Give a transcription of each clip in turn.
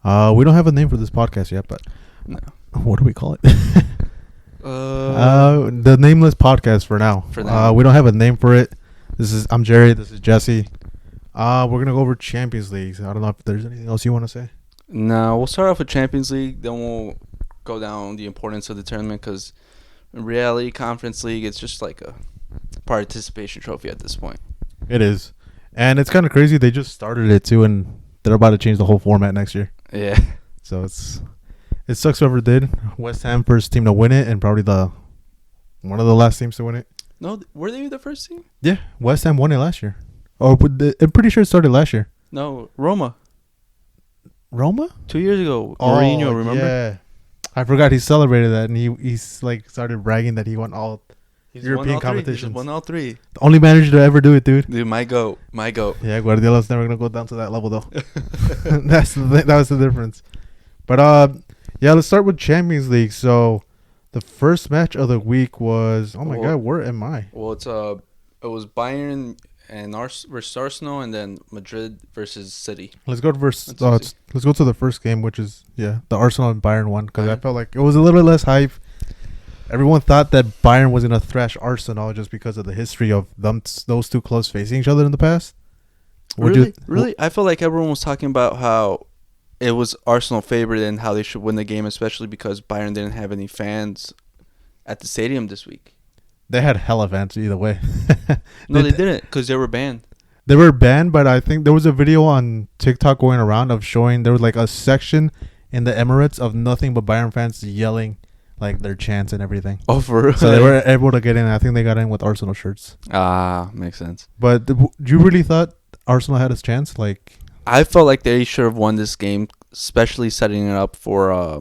We don't have a name for this podcast yet, but No. what do we call it? The nameless podcast for now. For now. We don't have a name for it. I'm Jerry. This is Jesse. We're gonna go over Champions League. I don't know if there's anything else you want to say. No, we'll start off with Champions League. Then we'll go down the importance of the tournament because in reality, Conference League, it's just like a participation trophy at this point. It is, and it's kind of crazy. They just started it too, and they're about to change the whole format next year. Yeah. So it sucks whoever did. West Ham first team to win it, and probably one of the last teams to win it. No, were they the first team? Yeah, West Ham won it last year. Oh, but I'm pretty sure it started last year. No, Roma. Roma? 2 years ago. Mourinho, remember? Yeah. I forgot he celebrated that, and he's like started bragging that he won all European competitions. He's won all three. The only manager to ever do it, dude. Dude, my goat. Yeah, Guardiola's never gonna go down to that level though. That was the difference. But yeah, let's start with Champions League. So the first match of the week was God, where am I? Well, it was Bayern and versus Arsenal, and then Madrid versus City. Let's go to the first game, which is the Arsenal and Bayern one, because I felt like it was a little less hype. Everyone thought that Bayern was gonna thrash Arsenal just because of the history of those two clubs facing each other in the past. Really? I felt like everyone was talking about how it was Arsenal favored and how they should win the game, especially because Bayern didn't have any fans at the stadium this week. They had hella fans either way. No, they didn't, because they were banned. They were banned, but I think there was a video on TikTok going around of showing there was like a section in the Emirates of nothing but Bayern fans yelling like their chants and everything. Oh, for real? So they were able to get in. I think they got in with Arsenal shirts. Ah, makes sense. But you really thought Arsenal had a chance? Like, I felt like they should have won this game, especially setting it up for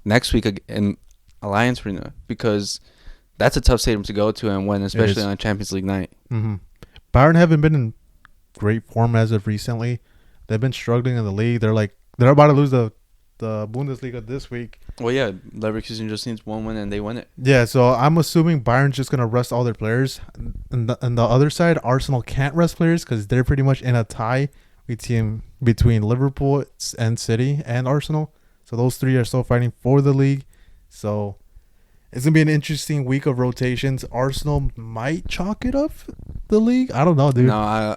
next week in Alliance Arena, because that's a tough stadium to go to and win, especially on a Champions League night. Mm-hmm. Bayern haven't been in great form as of recently. They've been struggling in the league. They're about to lose the Bundesliga this week. Well, yeah, Leverkusen just needs one win and they win it. Yeah, so I'm assuming Bayern's just gonna rest all their players. And the other side, Arsenal can't rest players because they're pretty much in a tie between Liverpool and City and Arsenal. So those three are still fighting for the league. So it's going to be an interesting week of rotations. Arsenal might chalk it up the league. I don't know, dude. No,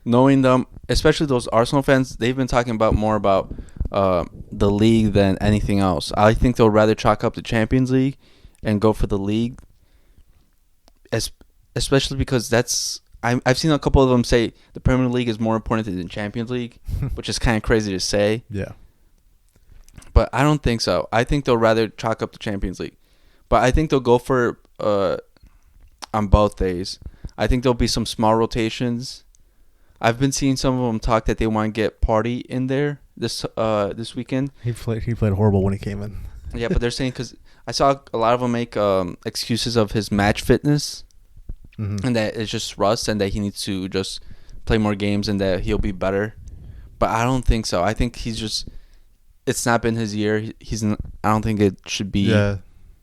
knowing them, especially those Arsenal fans, they've been talking more about the league than anything else. I think they'll rather chalk up the Champions League and go for the league, especially because I've seen a couple of them say the Premier League is more important than the Champions League, which is kind of crazy to say. Yeah. But I don't think so. I think they'll rather chalk up the Champions League. But I think they'll go for on both days. I think there'll be some small rotations. I've been seeing some of them talk that they want to get Party in there this weekend. He played horrible when he came in. Yeah, but they're saying because I saw a lot of them make excuses of his match fitness, and that it's just rust, and that he needs to just play more games, and that he'll be better. But I don't think so. I think it's not been his year. I don't think it should be. Yeah.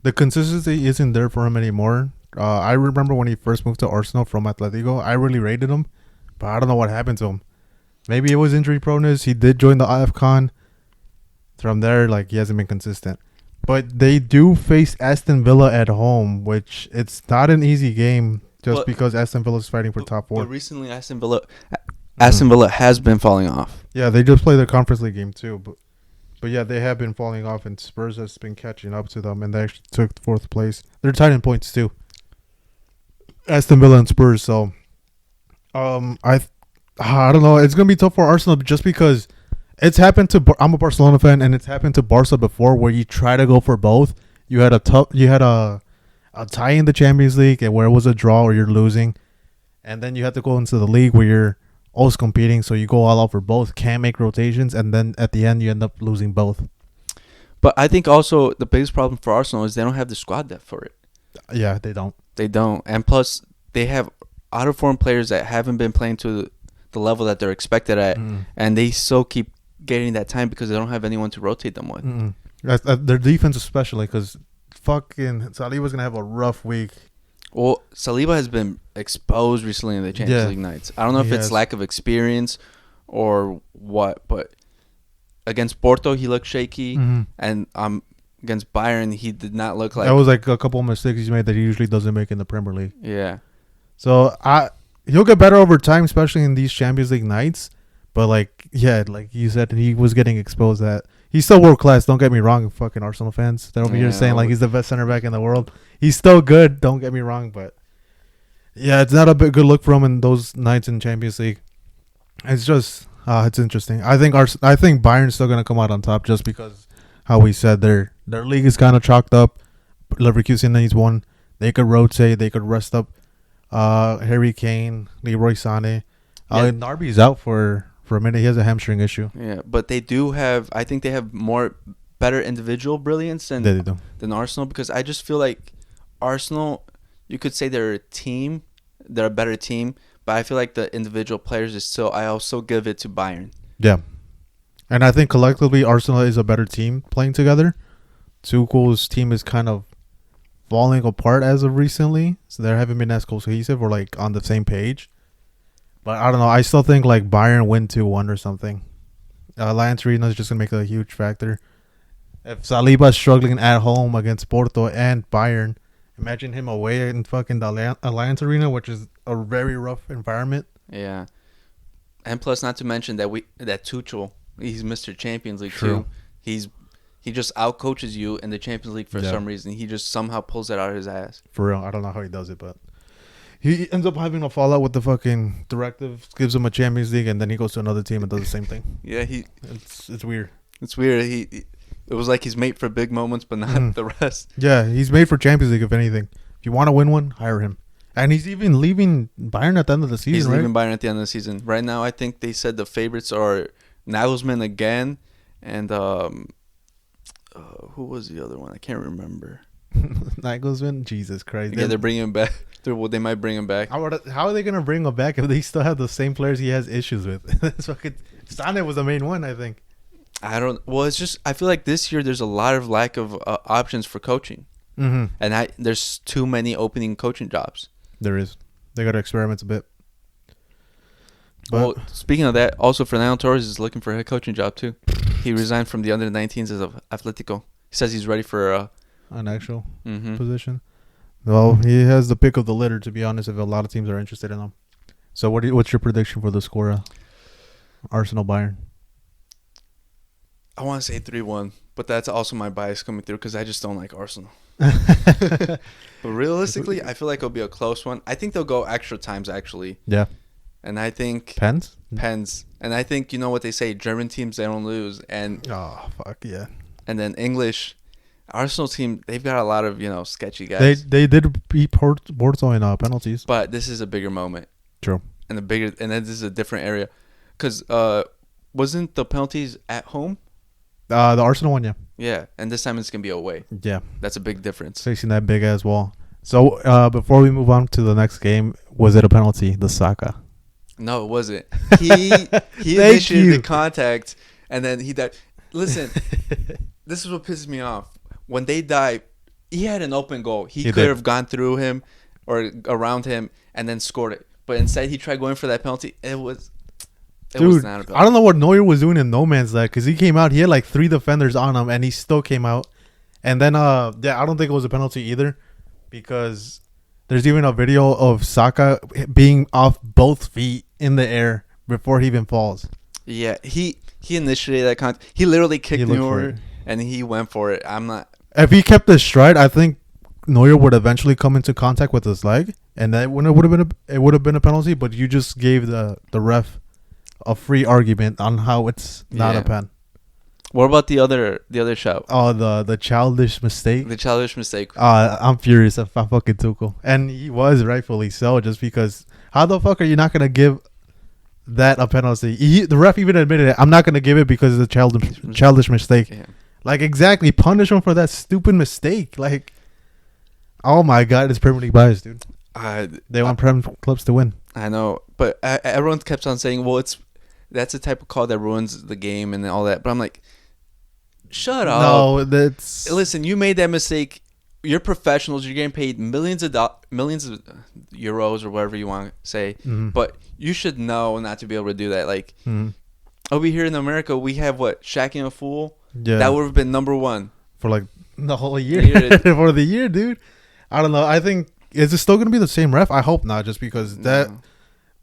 The consistency isn't there for him anymore. I remember when he first moved to Arsenal from Atletico, I really rated him, but I don't know what happened to him. Maybe it was injury proneness. He did join the AFCON. From there, he hasn't been consistent. But they do face Aston Villa at home, which it's not an easy game because Aston Villa is fighting for top four. But recently, Aston Villa has been falling off. Yeah, they just played the Conference League game too, But yeah, they have been falling off, and Spurs has been catching up to them, and they actually took fourth place. They're tied in points too. Aston Villa and Spurs. So, I don't know. It's gonna be tough for Arsenal just because it's happened to. I'm a Barcelona fan, and it's happened to Barca before, where you try to go for both. You had a tie in the Champions League, and where it was a draw or you're losing, and then you have to go into the league where you're always competing, so you go all out for both, can't make rotations, and then at the end you end up losing both. But I think also the biggest problem for Arsenal is they don't have the squad depth for it. Yeah, they don't. And plus they have out of form players that haven't been playing to the level that they're expected at, and they still keep getting that time because they don't have anyone to rotate them with. Their defense especially, because fucking Saliba's gonna have a rough week. Well, Saliba has been exposed recently in the Champions League nights. I don't know if it's lack of experience or what, but against Porto he looked shaky, Mm-hmm. and against Bayern he did not look like. That was like a couple of mistakes he's made that he usually doesn't make in the Premier League. Yeah, So he'll get better over time, especially in these Champions League nights. But like you said, he was getting exposed. That he's still world class. Don't get me wrong, fucking Arsenal fans. They're over here saying like he's the best center back in the world. He's still good. Don't get me wrong, but yeah, it's not a good look for him in those nights in Champions League. It's just it's interesting. I think Bayern's still gonna come out on top just because how we said their league is kind of chalked up. Leverkusen needs one. They could rotate. They could rest up. Harry Kane, Leroy Sané. Narby's out for a minute. He has a hamstring issue. Yeah, but they do have. I think they have more better individual brilliance than Arsenal, because I just feel like Arsenal, you could say they're a team, they're a better team, but I feel like the individual players is still. I also give it to Bayern. Yeah, and I think collectively Arsenal is a better team playing together. Tuchel's team is kind of falling apart as of recently, so they haven't been as cohesive or like on the same page. But I don't know. I still think like Bayern win 2-1 or something. Allianz Arena is just gonna make a huge factor. If Saliba's struggling at home against Porto and Bayern, imagine him away in fucking the Allianz Arena, which is a very rough environment. Yeah, and plus, not to mention that Tuchel, he's Mr. Champions League True. too. He just outcoaches you in the Champions League for some reason. He just somehow pulls it out of his ass. For real, I don't know how he does it, but he ends up having a fallout with the fucking directive, gives him a Champions League, and then he goes to another team and does the same thing. Yeah, it's weird. It's weird. It was like he's made for big moments, but not the rest. Yeah, he's made for Champions League, if anything. If you want to win one, hire him. And he's even leaving Bayern at the end of the season, He's right? leaving Bayern at the end of the season. Right now, I think they said the favorites are Nagelsmann again, and who was the other one? I can't remember. Nagelsmann? Jesus Christ. Yeah, they're bringing him back. They might bring him back. How are they going to bring him back if they still have the same players he has issues with? Sané was the main one, I think. Well, it's just, I feel like this year there's a lot of lack of options for coaching. Mm-hmm. And there's too many opening coaching jobs. There is. They got to experiment a bit. But, well, speaking of that, also Fernando Torres is looking for a head coaching job too. He resigned from the under-19s of Atletico. He says he's ready for an actual mm-hmm. position. Well, he has the pick of the litter, to be honest, if a lot of teams are interested in him. So what's your prediction for the score? Arsenal Bayern. I want to say 3-1, but that's also my bias coming through because I just don't like Arsenal. But realistically, I feel like it'll be a close one. I think they'll go extra times, actually. Yeah. And I think... Pens. And I think, you know what they say, German teams, they don't lose. And oh, fuck, yeah. And then English... Arsenal team, they've got a lot of, sketchy guys. They did beat Porto in penalties. But this is a bigger moment. True. And this is a different area. Because wasn't the penalties at home? The Arsenal one, yeah. Yeah, and this time it's going to be away. Yeah. That's a big difference. Facing that big ass wall. So, before we move on to the next game, was it a penalty, the Saka? No, it wasn't. He initiated the contact, and then he died. Listen, this is what pisses me off. When they dive, he had an open goal. He could have gone through him or around him and then scored it. But instead, he tried going for that penalty. It was not a penalty. I don't know what Neuer was doing in no man's land because he came out. He had like 3 defenders on him, and he still came out. And then, I don't think it was a penalty either because there's even a video of Saka being off both feet in the air before he even falls. Yeah, he initiated that contact. He literally kicked Neuer, and he went for it. If he kept the stride, I think Neuer would eventually come into contact with his leg, and that would have been a penalty. But you just gave the ref a free argument on how it's not a pen. What about the other shout? Oh, the childish mistake. The childish mistake. I'm furious if I fucking Tuchel, and he was rightfully so. Just because, how the fuck are you not gonna give that a penalty? The ref even admitted it. I'm not gonna give it because it's a childish mistake. Yeah. Like, exactly. Punish him for that stupid mistake. Like, oh my God, it's Premier League bias, dude. They want Prem clubs to win. I know, but everyone kept on saying, well, that's the type of call that ruins the game and all that. But I'm like, shut up. No, that's... Listen, you made that mistake. You're professionals. You're getting paid millions of euros or whatever you want to say. Mm-hmm. But you should know not to be able to do that. Like, over here in America, we have what? Shaq and a Fool? Yeah. That would have been number one. For like the whole year. Yeah. For the year, dude. I don't know. I think, is it still going to be the same ref? I hope not, just because that, No.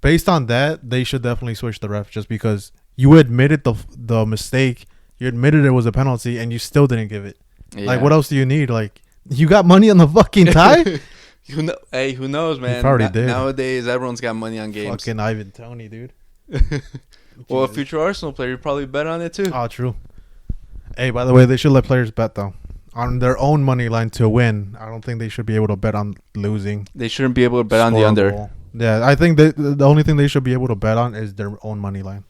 based on that, they should definitely switch the ref, just because you admitted the mistake. You admitted it was a penalty, and you still didn't give it. Yeah. Like, what else do you need? Like, you got money on the fucking tie? Hey, who knows, man? probably did. Nowadays, everyone's got money on games. Fucking Ivan Toney, dude. Well, a Jesus. future Arsenal player, you probably bet on it too. Oh, true. Hey, by the way, they should let players bet, though. On their own money line to win. I don't think they should be able to bet on losing. They shouldn't be able to bet on the Score a under. goal. Yeah, I think the only thing they should be able to bet on is their own money line.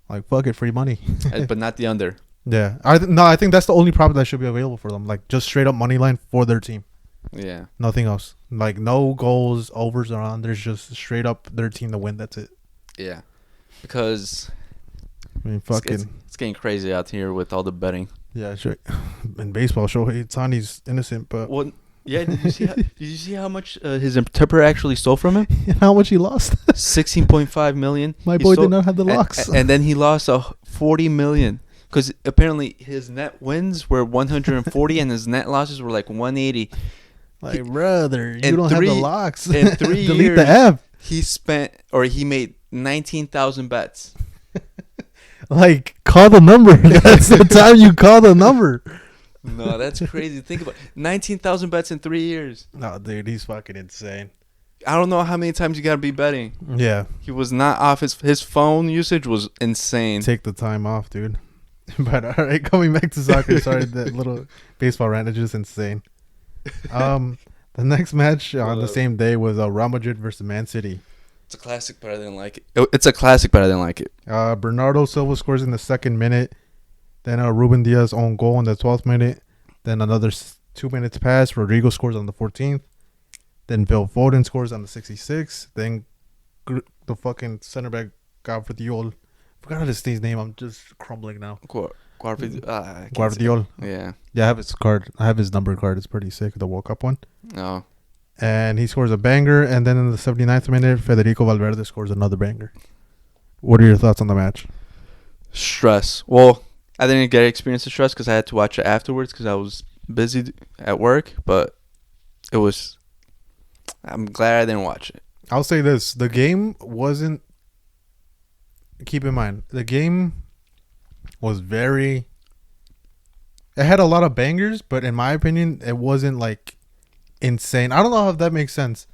Like, fuck it, free money. But not the under. Yeah. I think that's the only prop that should be available for them. Like, just straight up money line for their team. Yeah. Nothing else. Like, no goals, overs, or unders. Just straight up their team to win. That's it. Yeah. Because I mean, fucking. it's getting crazy out here with all the betting. Yeah, sure. In baseball, Shohei Ohtani's innocent, but Well, yeah. Did you see how much his interpreter actually stole from him? how much he lost? 16.5 million. My He boy stole- did not have the locks. And then he lost 40 million because apparently his net wins were 140 and his net losses were like 180. Like, brother, you in don't have the 3 locks. in 3 Delete years, the app. He made 19,000 bets. Like, call the number. That's the time you call the number. No, that's crazy. Think about 19,000 bets in 3 years. No, dude, he's fucking insane. I don't know how many times you gotta be betting. Yeah, He was not off his phone usage was insane. take the time off, dude. But all right, coming back to soccer. Sorry, that little baseball rant is just insane. The next match on the same day was Real Madrid versus Man City. It's a classic, but I didn't like it. It's a classic, but I didn't like it. Bernardo Silva scores in the 2nd minute. Then Ruben Diaz own goal in the 12th minute. Then another 2 minutes pass. Rodrigo scores on the 14th. Then Phil Foden scores on the 66th. Then the fucking center back Guardiol. Forgot his name. I'm just crumbling now. Guardiol. Yeah. Yeah, I have his card. I have his number card. It's pretty sick. The World Cup one. No. And he scores a banger. And then in the 79th minute, Federico Valverde scores another banger. What are your thoughts on the match? Stress. Well, I didn't get to experience the stress because I had to watch it afterwards because I was busy at work. But I'm glad I didn't watch it. I'll say this. The game wasn't... Keep in mind, the game was very... It had a lot of bangers, but in my opinion, it wasn't, like, insane. I don't know if that makes sense.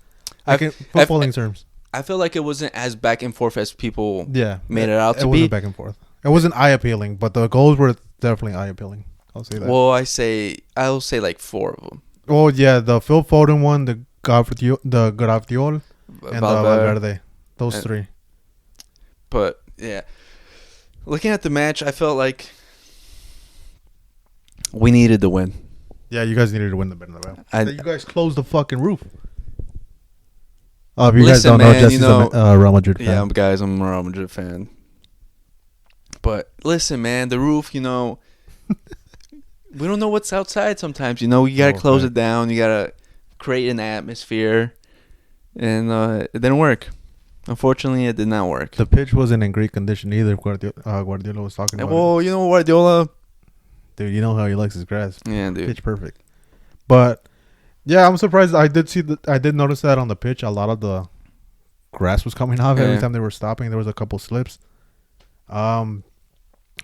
Like, in footballing terms. I feel like it wasn't as back and forth as people Yeah. made it out to It be. wasn't back and forth. It wasn't eye-appealing, but the goals were definitely eye-appealing. I'll say that. Well, I'll say like 4 of them. Oh, yeah, the Phil Foden one, the Guardiol, and the Valverde. Those And- 3. But yeah, looking at the match, I felt like we needed the win. Yeah, you guys needed to win the Bernabeu. I- You guys closed the fucking roof. Oh, if you guys Listen, don't know, man, Jesse's a Real Madrid fan. Yeah, guys, I'm a Real Madrid fan. But listen, man, the roof, we don't know what's outside sometimes. You gotta close it down. You gotta create an atmosphere, and it didn't work. Unfortunately, it did not work. The pitch wasn't in great condition either. Guardiola was talking about it. Well, Guardiola. Dude, you know how he likes his grass. Yeah, dude. Pitch perfect. But yeah, I'm surprised. I did notice that on the pitch, a lot of the grass was coming off every Yeah. time they were stopping. There was a couple slips.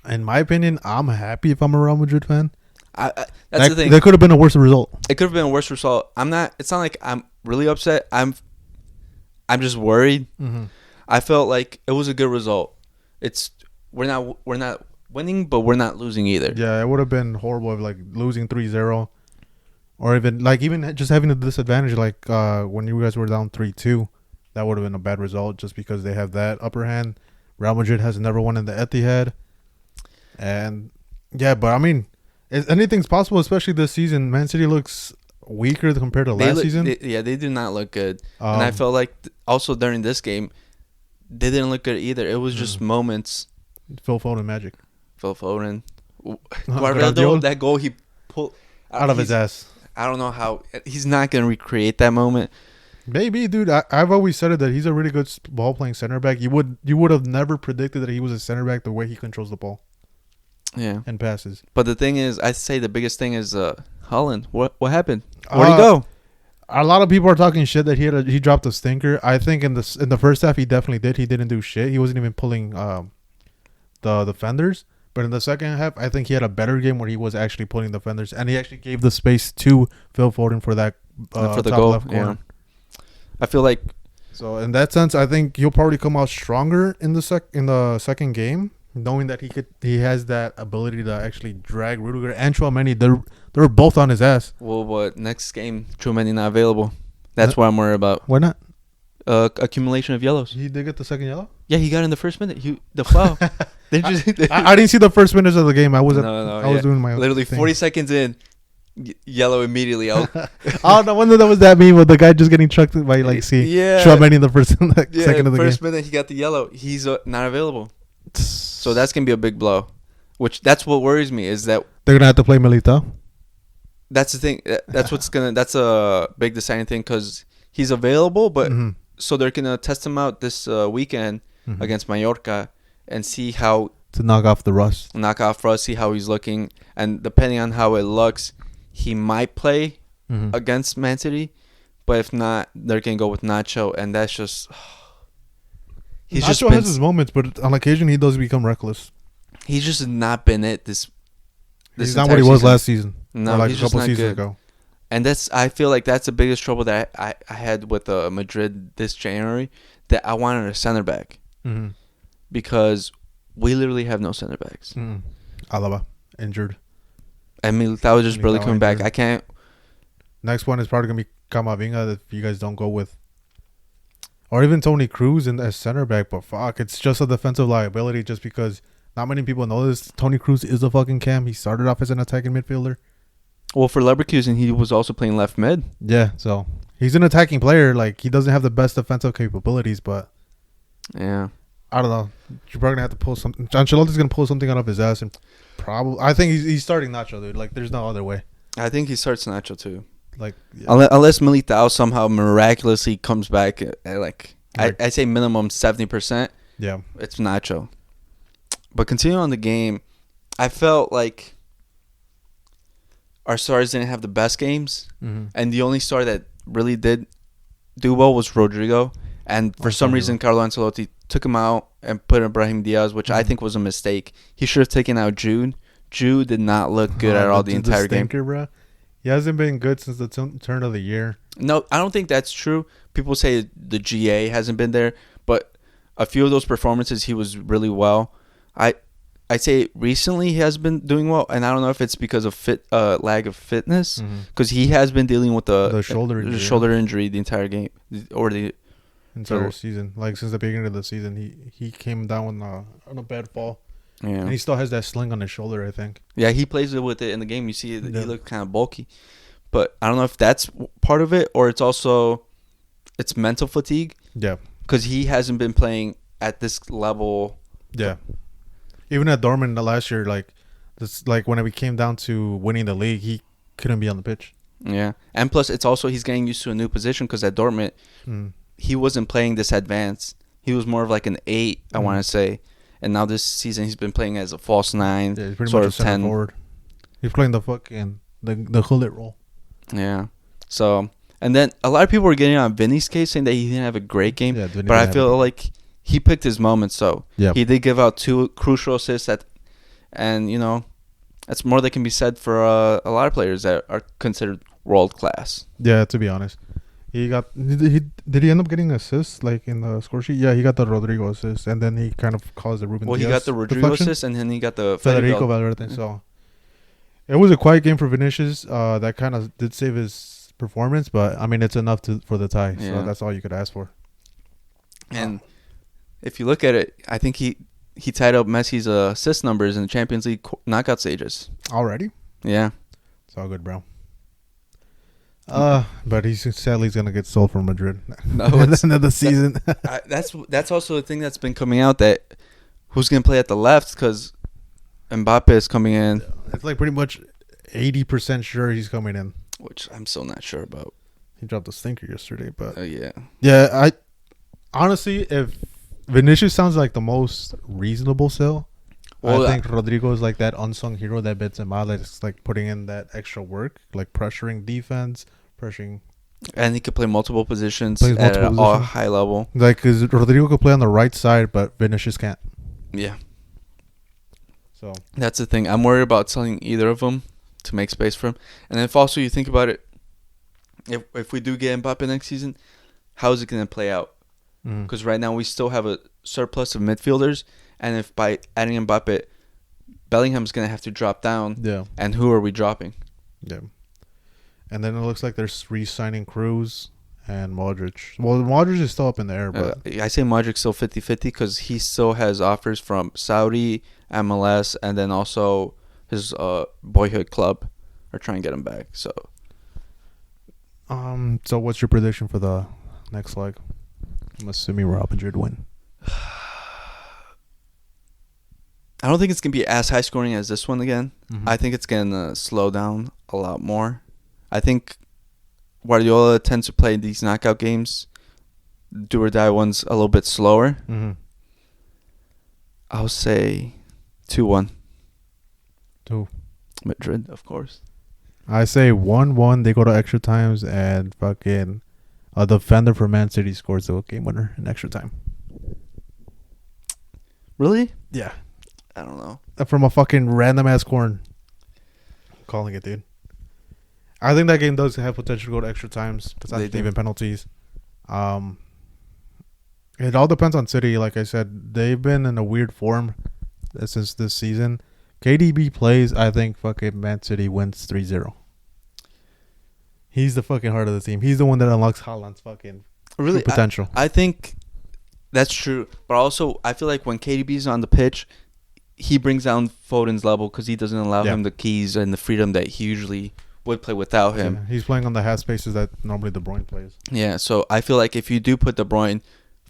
In my opinion, I'm happy if I'm a Real Madrid fan. That's the thing. That could have been a worse result. It could have been a worse result. I'm not. It's not like I'm really upset. I'm just worried. Mm-hmm. I felt like it was a good result. We're not winning, but we're not losing either. Yeah, it would have been horrible if losing 3-0, or even just having a disadvantage when you guys were down 3-2. That would have been a bad result just because they have that upper hand. Real Madrid has never won in the Etihad, and yeah, but I mean, anything's possible, especially this season. Man City looks weaker compared to last season. They do not look good, and I felt like also during this game, they didn't look good either. It was just moments. Phil Foden magic. Phil Foden, Guardiola? that goal he pulled Out of his ass. I don't know how he's not gonna recreate that moment. Maybe, dude. I've always said it that he's a really good ball playing center back. You would have never predicted that he was a center back the way he controls the ball Yeah. and passes. But the thing is, I say the biggest thing is Holland. What happened? Where'd he go? A lot of people are talking shit that he dropped a stinker. I think in the first half he definitely did. He didn't do shit. He wasn't even pulling the defenders. But in the second half, I think he had a better game where he was actually pulling defenders, and he actually gave the space to Phil Foden for that For the top goal. left corner. Yeah. I feel like So in that sense, I think he'll probably come out stronger in the second game, knowing that he has that ability to actually drag Rudiger and Tchouaméni. They're both on his ass. well, but next game, Tchouaméni not available. That's what I'm worried about. Why not? Accumulation of yellows. He did get the second yellow. Yeah, he got in the first minute. The foul. They just I didn't see the first minutes of the game. I was No, I was doing my literally thing. 40 seconds in, yellow immediately out. Oh no wonder that was that meme with the guy just getting chucked by Yeah. Tchouaméni in the first second of the first game. minute he got the yellow. He's not available. So that's gonna be a big blow. That's what worries me is that They're gonna have to play Militao. that's the thing. That's a big deciding thing because he's available, but Mhm. so they're gonna test him out this weekend Mhm. against Mallorca and see how To knock off the rust. knock off for us, see how he's looking, and depending on how it looks, he might play Mhm. against Man City, but if not, they're gonna go with Nacho, and that's just he's just Nacho been, has his moments, but on occasion he does become reckless. he's just not been it this He's not what he was entire last season. No, or like he's a just couple not seasons good. ago. And I feel like that's the biggest trouble that I had with Madrid this January, that I wanted a center back Mm-hmm. because we literally have no center backs. Mm. Alaba injured. I mean, that was just barely Militao coming back. injured. I can't. Next one is probably gonna be Camavinga if you guys don't go with, or even Tony Cruz as center back. But fuck, it's just a defensive liability. Just because not many people know this, Tony Cruz is a fucking cam. He started off as an attacking midfielder. Well, for Leverkusen, he was also playing left mid. Yeah, so he's an attacking player. Like he doesn't have the best defensive capabilities, but Yeah. I don't know. You're probably gonna have to pull something. Ancelotti's gonna pull something out of his ass, and probably I think he's starting Nacho, dude. Like there's no other way. I think he starts Nacho too. Like yeah. Unless Militao somehow miraculously comes back, I say minimum 70%, Yeah. it's Nacho. But continuing on the game, I felt like our stars didn't have the best games, Mm-hmm. and the only star that really did do well was Rodrigo. And for some reason, Carlo Ancelotti took him out and put in Brahim Diaz, which I think was a mistake. He should have taken out Jude. Jude did not look good at all the entire game. Bro. He hasn't been good since the turn of the year. No, I don't think that's true. People say the GA hasn't been there, but a few of those performances he was really well. I'd say recently he has been doing well, and I don't know if it's because of lag of fitness, because he has been dealing with the shoulder injury the entire game or the entire season. Like since the beginning of the season, he came down on a bad fall, and yeah he still has that sling on his shoulder. I think. yeah he plays it with it in the game. You see he looked kind of bulky, but I don't know if that's part of it or it's mental fatigue. Yeah. Because he hasn't been playing at this level. Yeah. Even at Dortmund last year, like when it came down to winning the league, he couldn't be on the pitch. Yeah, and plus it's also he's getting used to a new position because at Dortmund he wasn't playing this advanced. He was more of like an 8, I want to say, and now this season he's been playing as a false 9, Yeah, he's pretty sort much of a center 10 forward. He's playing the fucking the Hullet role. Yeah, so and then a lot of people were getting on Vinny's case saying that he didn't have a great game, Yeah, but I feel like he picked his moments. So yeah, he did give out 2 crucial assists and that's more that can be said for a lot of players that are considered world class. Yeah, to be honest, he did he end up getting assists like in the score sheet? Yeah, he got the Rodrigo assist, and then he kind of caused the Ruben. Well, Diaz he got the Rodrigo deflection. assist, and then he got the Federico Valverde. So it was a quiet game for Vinicius. That kind of did save his performance, but I mean it's enough for the tie. Yeah. So that's all you could ask for. And if you look at it, I think he tied up Messi's assist numbers in the Champions League knockout stages. Already, Yeah. it's all good, bro. But he's sadly gonna get sold from Madrid. No, at the end of the season. That's also the thing that's been coming out, that who's going to play at the left, because Mbappe is coming in. It's like pretty much 80% sure he's coming in. Which I'm still not sure about. He dropped a stinker yesterday, but Yeah. yeah, I honestly, if Vinicius sounds like the most reasonable sell, Well, I think Rodrigo is like that unsung hero that Benzema that's like putting in that extra work, like pressuring defense, pressuring. and he could play multiple positions Plays at multiple a all positions. high level. Like, cause Rodrigo could play on the right side, but Vinicius can't. Yeah. So That's the thing. I'm worried about selling either of them to make space for him. And if also you think about it, if we do get Mbappe next season, how is it going to play out? Because right now we still have a surplus of midfielders, and if by adding Mbappe, Bellingham's going to have to drop down, yeah, and who are we dropping? yeah. And then it looks like they're re-signing Cruz and Modric. Well, Modric is still up in the air, but I say Modric's still 50-50 because he still has offers from Saudi, MLS, and then also his boyhood club are trying to get him back. So so what's your prediction for the next leg? I'm assuming Real Madrid win. I don't think it's going to be as high scoring as this one again. Mm-hmm. I think it's going to slow down a lot more. I think Guardiola tends to play these knockout games, do or die ones, a little bit slower. Mm-hmm. I'll say 2-1. 2. Madrid, of course. I say 1-1. They go to extra times, and fucking a defender for Man City scores the game winner in extra time. Really? Yeah. I don't know. From a fucking random ass corner. I'm calling it, dude. I think that game does have potential to go to extra times, potentially even penalties. It all depends on City. Like I said, they've been in a weird form since this season. KDB plays, I think fucking Man City wins 3-0. He's the fucking heart of the team. He's the one that unlocks Haaland's fucking Really, true potential. I think that's true. But also, I feel like when KDB's on the pitch, he brings down Foden's level because he doesn't allow him the keys and the freedom that he usually would play without him. Yeah, he's playing on the half spaces that normally De Bruyne plays. Yeah, so I feel like if you do put De Bruyne,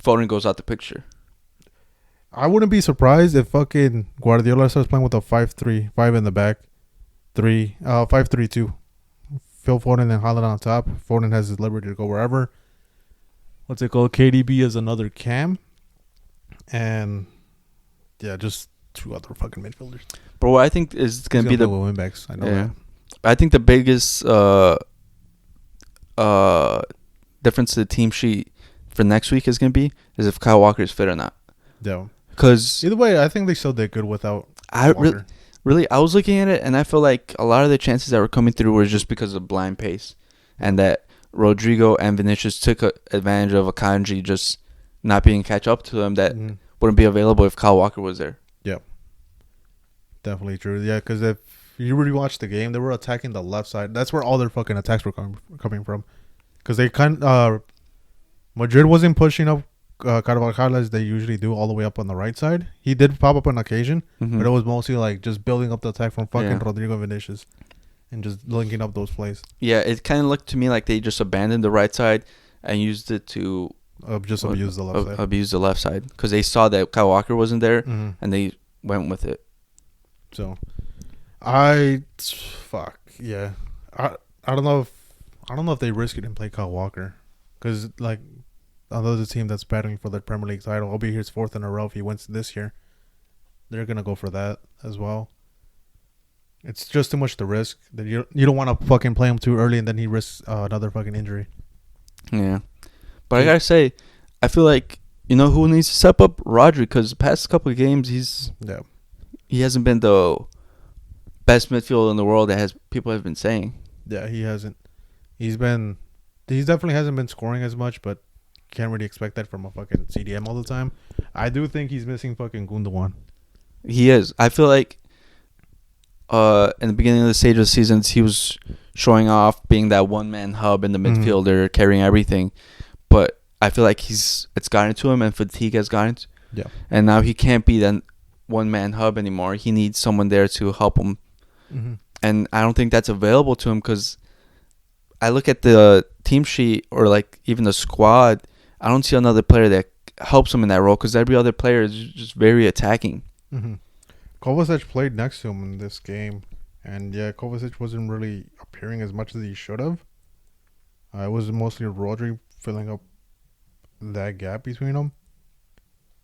Foden goes out the picture. I wouldn't be surprised if fucking Guardiola starts playing with a 5-3, 5 in the back, 5-3-2. Phil Foden and Haaland on top. Foden has his liberty to go wherever. What's it called? KDB is another cam. And, yeah, just 2 other fucking midfielders. But what I think is going to be the win backs. I know that. I think the biggest difference to the team sheet for next week is going to be is if Kyle Walker is fit or not. Yeah. Because either way, I think they still did good without Walker. Really, I was looking at it, and I feel like a lot of the chances that were coming through were just because of blind pace, and that Rodrigo and Vinicius took advantage of Akanji just not being catch up to him that wouldn't be available if Kyle Walker was there. Yeah, definitely true. Yeah, because if you really watched the game, they were attacking the left side. That's where all their fucking attacks were coming from. Because they Madrid wasn't pushing up Carvajal as they usually do all the way up on the right side. He did pop up on occasion, but it was mostly like just building up the attack from fucking Rodrigo and Vinicius and just linking up those plays. Yeah, it kind of looked to me like they just abandoned the right side and used it to just abuse the left side. Abuse the left side because they saw that Kyle Walker wasn't there and they went with it. So, I don't know if they risk it and play Kyle Walker because like. Another team that's battling for the Premier League title. It'll be his 4th in a row if he wins this year. They're gonna go for that as well. It's just too much to risk. That you don't want to fucking play him too early and then he risks another fucking injury. Yeah, but I gotta say, I feel like you know who needs to step up? Rodri, because the past couple of games he hasn't been the best midfielder in the world that people have been saying. Yeah, he hasn't. He definitely hasn't been scoring as much, but. Can't really expect that from a fucking CDM all the time. I do think he's missing fucking Gundogan. He is. I feel like in the beginning of the stage of the seasons, he was showing off being that one-man hub in the midfielder, carrying everything. But I feel like it's gotten to him and fatigue has gotten to him. Yeah. And now he can't be that one-man hub anymore. He needs someone there to help him. And I don't think that's available to him because I look at the team sheet or like even the squad. I don't see another player that helps him in that role because every other player is just very attacking. Kovacic played next to him in this game, and yeah, Kovacic wasn't really appearing as much as he should have. It was mostly Rodri filling up that gap between them.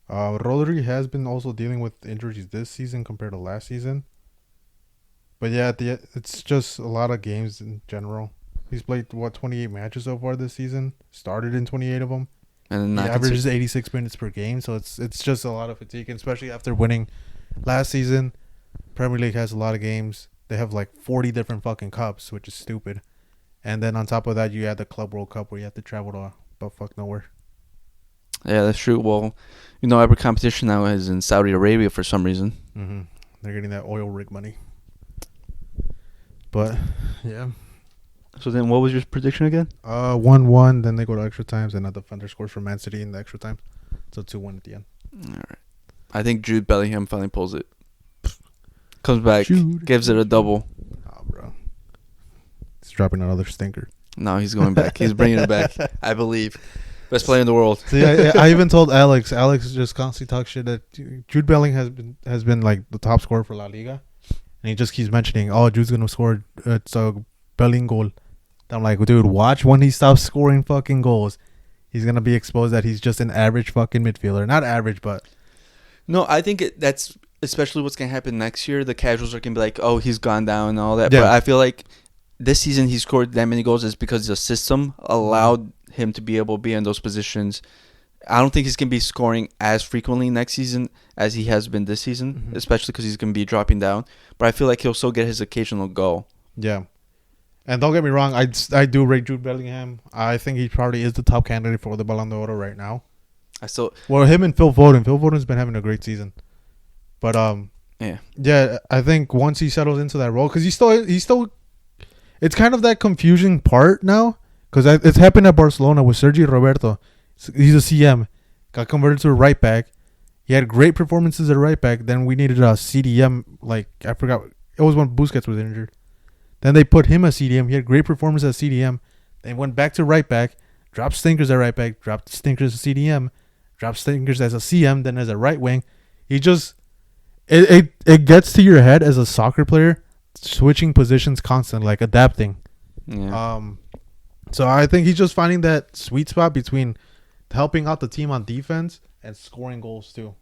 Rodri has been also dealing with injuries this season compared to last season. But yeah, it's just a lot of games in general. He's played 28 matches so far this season. Started in 28 of them. And He averages 86 minutes per game, so it's just a lot of fatigue, and especially after winning last season. Premier League has a lot of games. They have like 40 different fucking cups, which is stupid. And then on top of that, you add the Club World Cup where you have to travel to but fuck nowhere. Yeah, that's true. Well, every competition now is in Saudi Arabia for some reason. Mm-hmm. They're getting that oil rig money. But yeah. So then, what was your prediction again? 1-1. Then they go to extra times, and a defender scores for Man City in the extra time. So 2-1 at the end. All right. I think Jude Bellingham finally pulls it. Comes back, gives it a double. Oh, bro. He's dropping another stinker. No, he's going back. He's bringing it back. I believe. Best player in the world. See, I even told Alex. Alex just constantly talks shit that Jude Bellingham has been like the top scorer for La Liga, and he just keeps mentioning, "Oh, Jude's gonna score. It's a Belling goal." I'm like, dude, watch when he stops scoring fucking goals. He's gonna be exposed that he's just an average fucking midfielder. Not average, but no, I think that's especially what's gonna happen next year. The casuals are gonna be like, "Oh, he's gone down and all that." Yeah. But I feel like this season he scored that many goals is because the system allowed him to be able to be in those positions. I don't think he's going to be scoring as frequently next season as he has been this season, especially because he's going to be dropping down. But I feel like he'll still get his occasional goal. Yeah. And don't get me wrong, I do rate Jude Bellingham. I think he probably is the top candidate for the Ballon d'Or right now. Him and Phil Foden. Phil Foden's been having a great season. But yeah, I think once he settles into that role, because he's still, it's kind of that confusing part now. Because it's happened at Barcelona with Sergio Roberto. He's a CM. Got converted to a right back. He had great performances at right back. Then we needed a CDM. Like, I forgot. It was when Busquets was injured. Then they put him as CDM. He had great performance as CDM. Then went back to right back. Dropped stinkers at right back. Dropped stinkers as CDM. Dropped stinkers as a CM. Then as a right wing. He just... It gets to your head as a soccer player. Switching positions constantly. Like, adapting. Yeah. So I think he's just finding that sweet spot between helping out the team on defense and scoring goals too.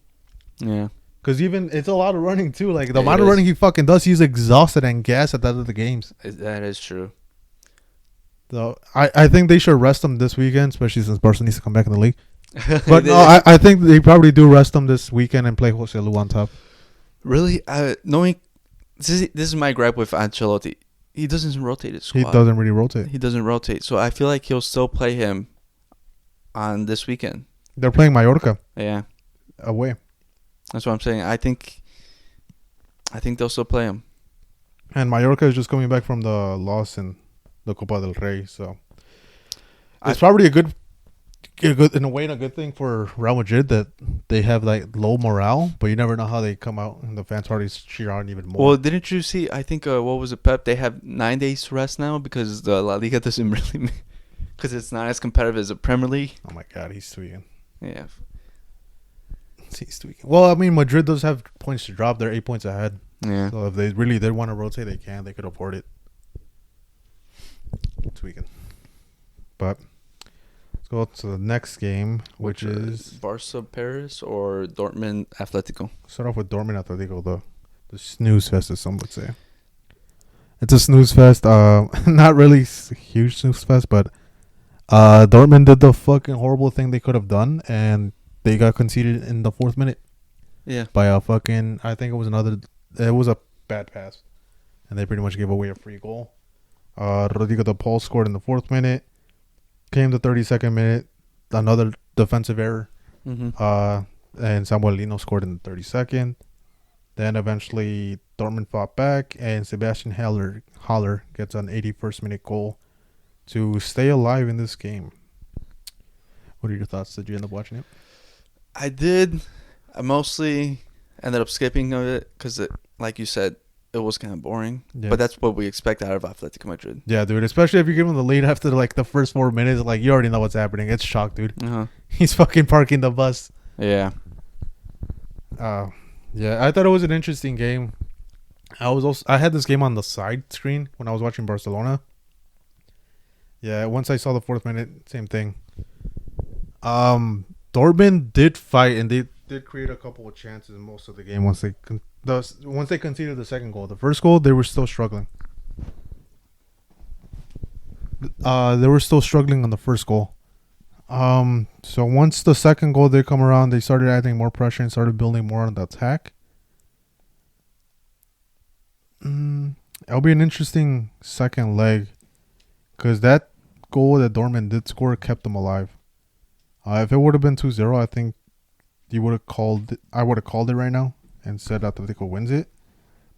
Yeah. Because even it's a lot of running too. Like the amount of running he fucking does, he's exhausted and gassed at the end of the games. That is true. So I think they should rest him this weekend, especially since Barca needs to come back in the league. But no, I think they probably do rest him this weekend and play Jose Lu on top. Really? Knowing this is my gripe with Ancelotti. He doesn't rotate his squad. He doesn't really rotate. He doesn't rotate. So I feel like he'll still play him on this weekend. They're playing Mallorca. Yeah. Away. That's what I'm saying. I think they'll still play him. And Mallorca is just coming back from the loss in the Copa del Rey. So it's probably a good thing for Real Madrid that they have like low morale, but you never know how they come out and the fans already cheer on even more. Well, didn't you see? I think what was it, Pep? They have 9 days to rest now because the La Liga doesn't really, because it's not as competitive as the Premier League. Oh my God, he's tweaking. Yeah, he's tweaking. Well, I mean, Madrid does have points to drop. They're 8 points ahead. Yeah. So if they really did want to rotate, they can. They could afford it. Tweaking. But let's go to the next game, which is Barca Paris or Dortmund Atletico. Start off with Dortmund Atletico, the snooze fest, as some would say. It's a snooze fest. Not really huge snooze fest, but Dortmund did the fucking horrible thing they could have done, and they got conceded in the 4th minute. Yeah. By a fucking, I think it was a bad pass, and they pretty much gave away a free goal. Rodrigo de Paul scored in the 4th minute. Came the 32nd minute, another defensive error. And Samuel Lino scored in the 32nd. Then eventually Dortmund fought back, and Sebastian Haller gets an 81st minute goal to stay alive in this game. What are your thoughts? Did you end up watching it? I did. I mostly ended up skipping it because, like you said, it was kind of boring. Yeah. But that's what we expect out of Atletico Madrid. Yeah, dude. Especially if you give him the lead after like the first 4 minutes. Like, you already know what's happening. It's shock, dude. He's fucking parking the bus. Yeah. Yeah, I thought it was an interesting game. I had this game on the side screen when I was watching Barcelona. Yeah, once I saw the 4th minute, same thing. Dortmund did fight and they did create a couple of chances in most of the game once they conceded the second goal. The first goal, they were still struggling. They were still struggling on the first goal. So once the second goal did come around, they started adding more pressure and started building more on the attack. It'll be an interesting second leg because that goal that Dortmund did score kept them alive. If it would have been 2-0, I think I would have called it right now and said Atletico wins it.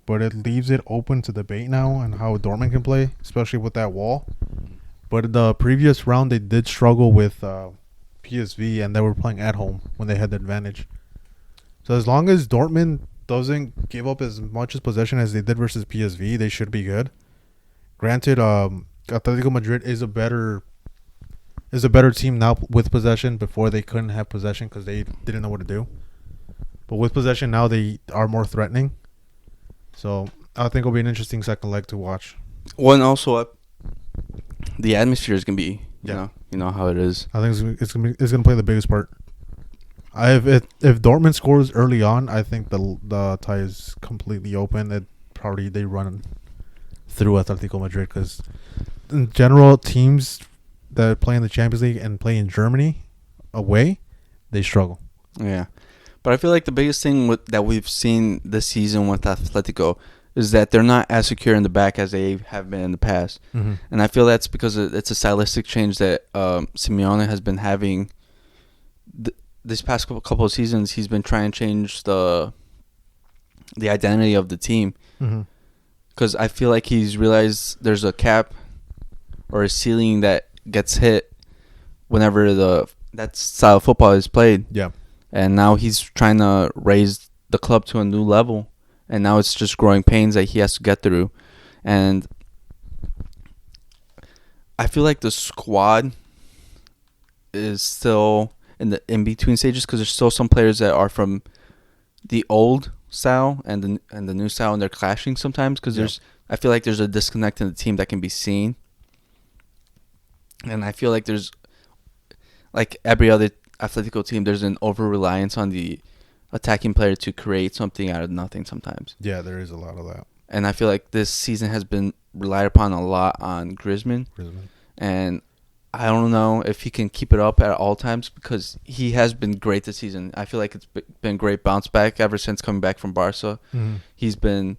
But it leaves it open to debate now on how Dortmund can play, especially with that wall. But the previous round, they did struggle with PSV, and they were playing at home when they had the advantage. So as long as Dortmund doesn't give up as much as possession as they did versus PSV, they should be good. Granted, Atletico Madrid is a better team now with possession. Before they couldn't have possession because they didn't know what to do. But with possession now, they are more threatening. So I think it'll be an interesting second leg to watch. One also, the atmosphere is gonna be, you know how it is. I think it's gonna play the biggest part. If Dortmund scores early on, I think the tie is completely open. They run through Atletico Madrid because in general, teams that play in the Champions League and play in Germany away, they struggle. Yeah, but I feel like the biggest thing that we've seen this season with Atletico is that they're not as secure in the back as they have been in the past. Mm-hmm. And I feel that's because it's a stylistic change that Simeone has been having. This past couple of seasons, he's been trying to change the identity of the team. Because I feel like he's realized there's a cap or a ceiling that gets hit whenever that style of football is played. Yeah. And now he's trying to raise the club to a new level. And now it's just growing pains that he has to get through. And I feel like the squad is still in the in-between stages because there's still some players that are from the old style and the new style, and they're clashing sometimes because I feel like there's a disconnect in the team that can be seen. And I feel like there's, like every other Atletico team, there's an over-reliance on the attacking player to create something out of nothing sometimes. Yeah, there is a lot of that. And I feel like this season has been relied upon a lot on Griezmann. And I don't know if he can keep it up at all times because he has been great this season. I feel like it's been great bounce back ever since coming back from Barca. Mm-hmm. He's been,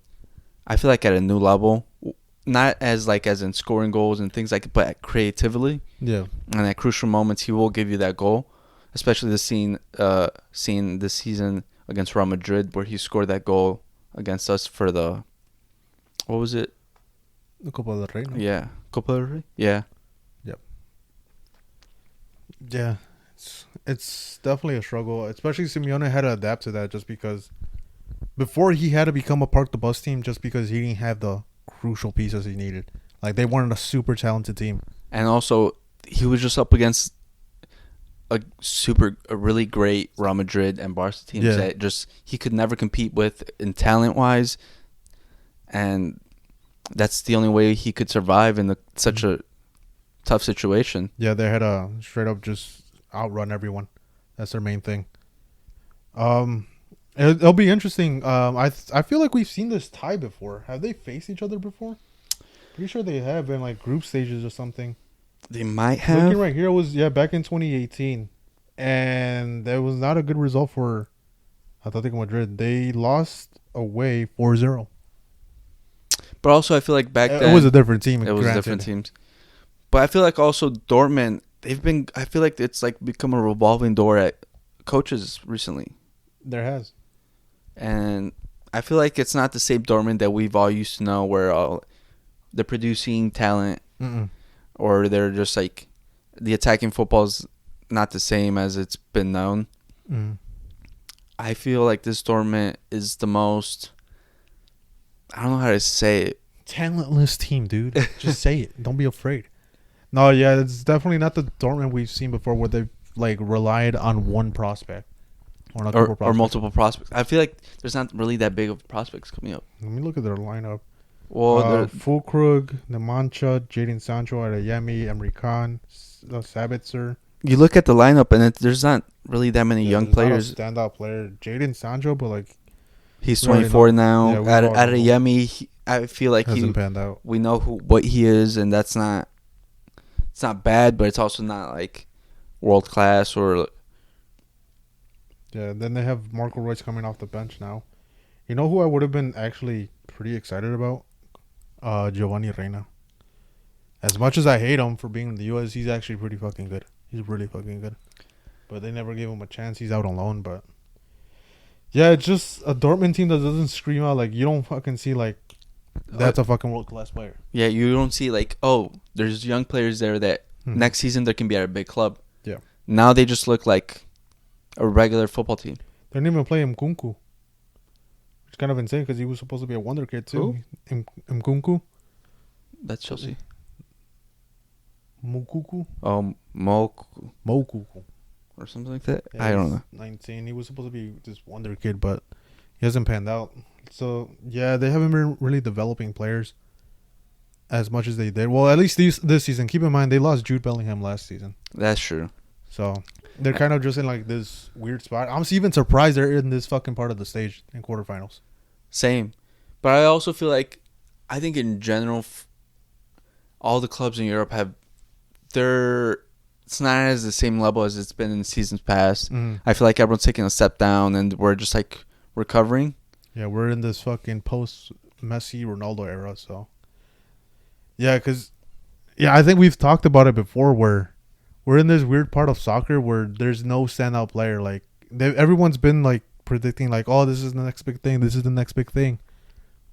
I feel like, at a new level. Not as in scoring goals and things like it, but creatively. Yeah. And at crucial moments, he will give you that goal. Especially the scene this season against Real Madrid where he scored that goal against us for the, what was it? The Copa del Rey. No? Yeah. Copa del Rey? Yeah. Yep. Yeah. It's definitely a struggle. Especially Simeone had to adapt to that just because before he had to become a park the bus team just because he didn't have the crucial pieces he needed. Like they weren't a super talented team. And also, he was just up against a really great Real Madrid and Barca teams that just he could never compete with in talent wise, and that's the only way he could survive in such a tough situation. Yeah, they had to straight up just outrun everyone. That's their main thing. It'll be interesting. I feel like we've seen this tie before. Have they faced each other before? Pretty sure they have in like group stages or something. They might have. Looking right here, it was back in 2018, and that was not a good result for Atletico Madrid. They lost away 4-0. But also, I feel like back then it was a different team. It was different teams. But I feel like also Dortmund, I feel like it's like become a revolving door at coaches recently. There has. And I feel like it's not the same Dortmund that we've all used to know where they're producing talent. Mm-mm. Or they're just like the attacking football's not the same as it's been known. Mm. I feel like this Dortmund is the most, I don't know how to say it. Talentless team, dude. Just say it. Don't be afraid. No, yeah, it's definitely not the Dortmund we've seen before where they've like relied on one prospect. Or multiple prospects. I feel like there's not really that big of prospects coming up. Let me look at their lineup. Well, Fulkrug, Nemanja, Jadon Sancho, Adeyemi, Emre Can, Sabitzer. you look at the lineup, and there's not really that many Yeah, young there's players. not a standout player. Jadon Sancho, but like He's we already 24 know. now. Yeah, we At already know. Adeyemi, I feel like Hasn't panned out. we know what he is, and that's not. It's not bad, but it's also not like world class or. Yeah, then they have Marco Reus coming off the bench now. You know who I would have been actually pretty excited about? Giovanni Reina. As much as I hate him for being in the U.S., he's actually pretty fucking good. He's really fucking good. But they never gave him a chance. He's out on loan, but... Yeah, it's just a Dortmund team that doesn't scream out. Like, you don't fucking see, like, that's a fucking world-class player. Yeah, you don't see like, oh, there's young players there that next season they can be at a big club. Yeah. Now they just look like a regular football team. They didn't even play Mkunku. It's kind of insane because he was supposed to be a wonder kid, too. Mkunku? That's Chelsea. Mukuku? Mokuku. Or something like that. Yeah, I don't know. 19. He was supposed to be this wonder kid, but he hasn't panned out. So, yeah, they haven't been really developing players as much as they did. Well, at least this season. Keep in mind, they lost Jude Bellingham last season. That's true. So, they're kind of just in, like, this weird spot. I'm even surprised they're in this fucking part of the stage in quarterfinals. Same. But I also feel like, I think in general, all the clubs in Europe have it's not as the same level as it's been in seasons past. Mm-hmm. I feel like everyone's taking a step down and we're just like recovering. Yeah, we're in this fucking post-Messi Ronaldo era, so. Yeah, because, I think we've talked about it before where we're in this weird part of soccer where there's no standout player. Like, everyone's been, like, predicting, like, oh, this is the next big thing, this is the next big thing.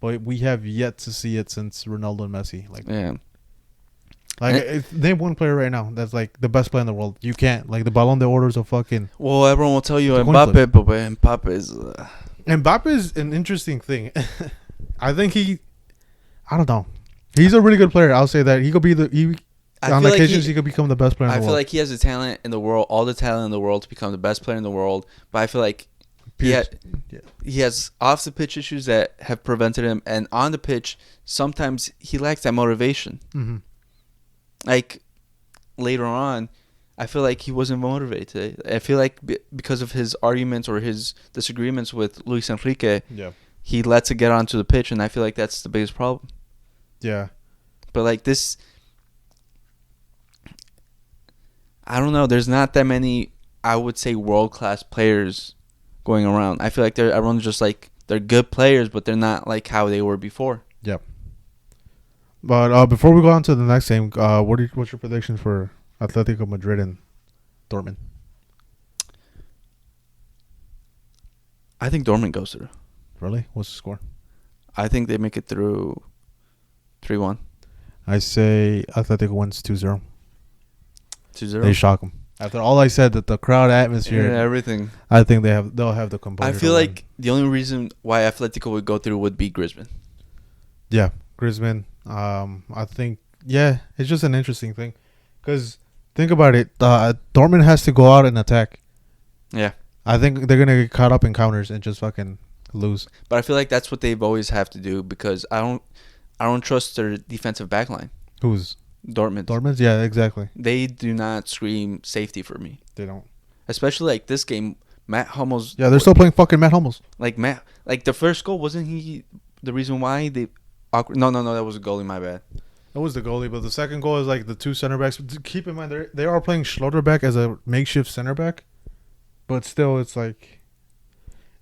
But we have yet to see it since Ronaldo and Messi. Like, Yeah. Like, name one player right now that's, like, the best player in the world. You can't. Like, the Ballon d'Or is a fucking... Well, everyone will tell you It's a coin Mbappe, but Mbappe is... Mbappe is an interesting thing. I think I don't know. He's a really good player. I'll say that. He could be on occasions, he could become the best player in the world. I feel like he has the talent in the world, all the talent in the world to become the best player in the world. But I feel like he has off the pitch issues that have prevented him. And on the pitch, sometimes he lacks that motivation. Mm-hmm. Like, later on, I feel like he wasn't motivated today. I feel like because of his arguments or his disagreements with Luis Enrique, he lets it get onto the pitch, and I feel like that's the biggest problem. Yeah. But, like, this... I don't know. There's not that many, I would say, world-class players going around. I feel like everyone's just, like, they're good players, but they're not, like, how they were before. Yep. But before we go on to the next game, what's your prediction for Atletico Madrid and Dortmund? I think Dortmund goes through. Really? What's the score? I think they make it through 3-1. I say Atletico wins 2-0. 2-0? They shock them. After all I said, that the crowd atmosphere, everything. I think they'll have the composure. I feel like the only reason why Atletico would go through would be Griezmann. Yeah, Griezmann. I think, it's just an interesting thing. Because think about it. Dortmund has to go out and attack. Yeah. I think they're going to get caught up in counters and just fucking lose. But I feel like that's what they've always have to do because I don't trust their defensive backline. Who's? Dortmund. Dortmund? Yeah, exactly. They do not scream safety for me. They don't. Especially like this game, Matt Hummels. Yeah, they're still playing fucking Matt Hummels. Like the first goal, wasn't he the reason why they... No, that was a goalie, my bad. That was the goalie, but the second goal is like the two center backs. Keep in mind, they are playing Schlotterbeck as a makeshift center back, but still, it's like